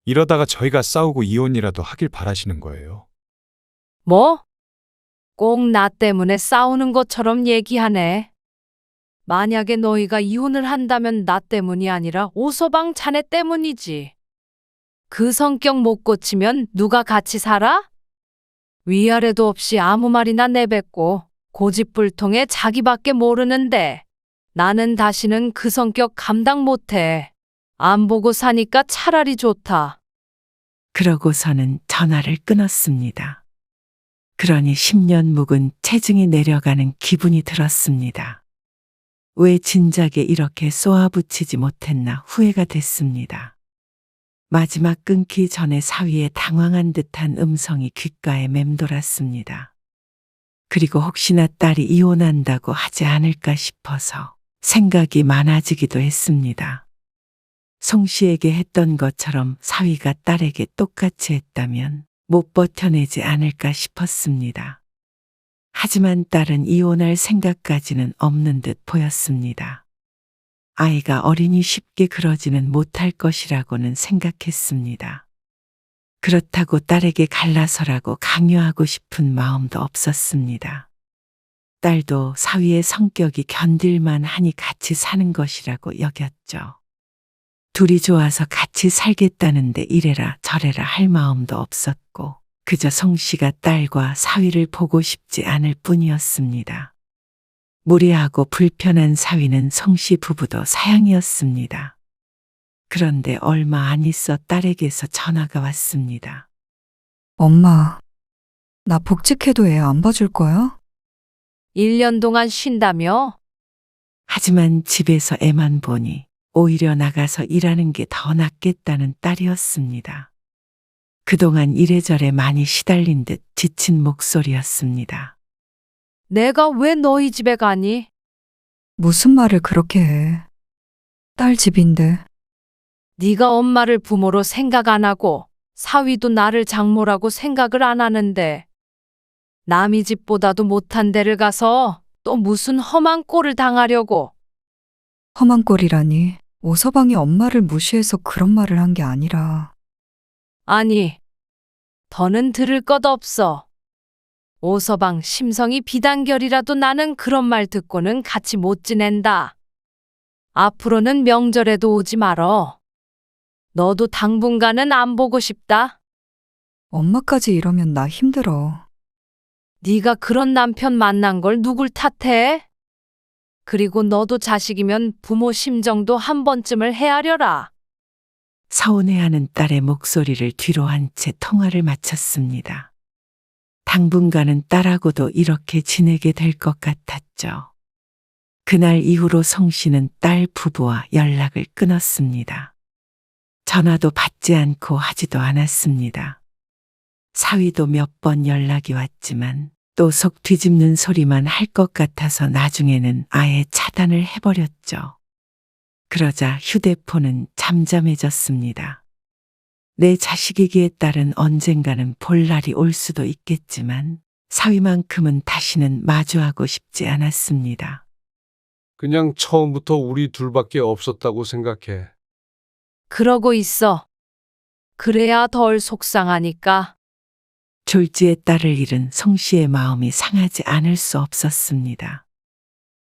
이러다가 저희가 싸우고 이혼이라도 하길 바라시는 거예요. 뭐? 꼭 나 때문에 싸우는 것처럼 얘기하네. 만약에 너희가 이혼을 한다면 나 때문이 아니라 오서방 자네 때문이지. 그 성격 못 고치면 누가 같이 살아? 위아래도 없이 아무 말이나 내뱉고 고집불통에 자기밖에 모르는데 나는 다시는 그 성격 감당 못해. 안 보고 사니까 차라리 좋다. 그러고서는 전화를 끊었습니다. 그러니 10년 묵은 체증이 내려가는 기분이 들었습니다. 왜 진작에 이렇게 쏘아붙이지 못했나 후회가 됐습니다. 마지막 끊기 전에 사위의 당황한 듯한 음성이 귓가에 맴돌았습니다. 그리고 혹시나 딸이 이혼한다고 하지 않을까 싶어서 생각이 많아지기도 했습니다. 송 씨에게 했던 것처럼 사위가 딸에게 똑같이 했다면 못 버텨내지 않을까 싶었습니다. 하지만 딸은 이혼할 생각까지는 없는 듯 보였습니다. 아이가 어리니 쉽게 그러지는 못할 것이라고는 생각했습니다. 그렇다고 딸에게 갈라서라고 강요하고 싶은 마음도 없었습니다. 딸도 사위의 성격이 견딜만 하니 같이 사는 것이라고 여겼죠. 둘이 좋아서 같이 살겠다는데 이래라 저래라 할 마음도 없었고 그저 성씨가 딸과 사위를 보고 싶지 않을 뿐이었습니다. 무례하고 불편한 사위는 성씨 부부도 사양이었습니다. 그런데 얼마 안 있어 딸에게서 전화가 왔습니다. 엄마, 나 복직해도 애 안 봐줄 거야? 1년 동안 쉰다며? 하지만 집에서 애만 보니 오히려 나가서 일하는 게 더 낫겠다는 딸이었습니다. 그동안 이래저래 많이 시달린 듯 지친 목소리였습니다. 내가 왜 너희 집에 가니? 무슨 말을 그렇게 해. 딸 집인데. 네가 엄마를 부모로 생각 안 하고 사위도 나를 장모라고 생각을 안 하는데 남의 집보다도 못한 데를 가서 또 무슨 험한 꼴을 당하려고. 험한 꼴이라니. 오서방이 엄마를 무시해서 그런 말을 한 게 아니라. 아니, 더는 들을 것 없어. 오서방 심성이 비단결이라도 나는 그런 말 듣고는 같이 못 지낸다. 앞으로는 명절에도 오지 말어. 너도 당분간은 안 보고 싶다. 엄마까지 이러면 나 힘들어. 네가 그런 남편 만난 걸 누굴 탓해? 그리고 너도 자식이면 부모 심정도 한 번쯤을 헤아려라. 서운해하는 딸의 목소리를 뒤로 한 채 통화를 마쳤습니다. 당분간은 딸하고도 이렇게 지내게 될 것 같았죠. 그날 이후로 성씨는 딸 부부와 연락을 끊었습니다. 전화도 받지 않고 하지도 않았습니다. 사위도 몇 번 연락이 왔지만 또 속 뒤집는 소리만 할 것 같아서 나중에는 아예 차단을 해버렸죠. 그러자 휴대폰은 잠잠해졌습니다. 내 자식이기에 딸은 언젠가는 볼 날이 올 수도 있겠지만 사위만큼은 다시는 마주하고 싶지 않았습니다. 그냥 처음부터 우리 둘밖에 없었다고 생각해. 그러고 있어. 그래야 덜 속상하니까. 졸지의 딸을 잃은 성씨의 마음이 상하지 않을 수 없었습니다.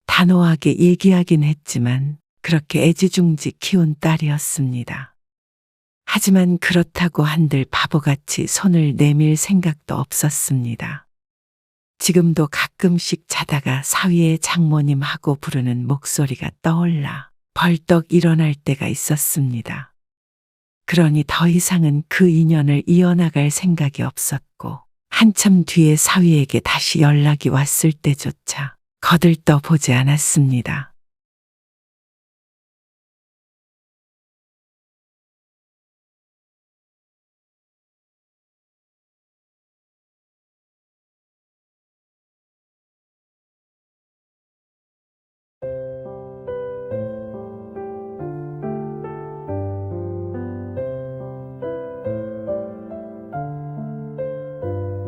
단호하게 얘기하긴 했지만 그렇게 애지중지 키운 딸이었습니다. 하지만 그렇다고 한들 바보같이 손을 내밀 생각도 없었습니다. 지금도 가끔씩 자다가 사위의 장모님 하고 부르는 목소리가 떠올라 벌떡 일어날 때가 있었습니다. 그러니 더 이상은 그 인연을 이어나갈 생각이 없었고 한참 뒤에 사위에게 다시 연락이 왔을 때조차 거들떠 보지 않았습니다.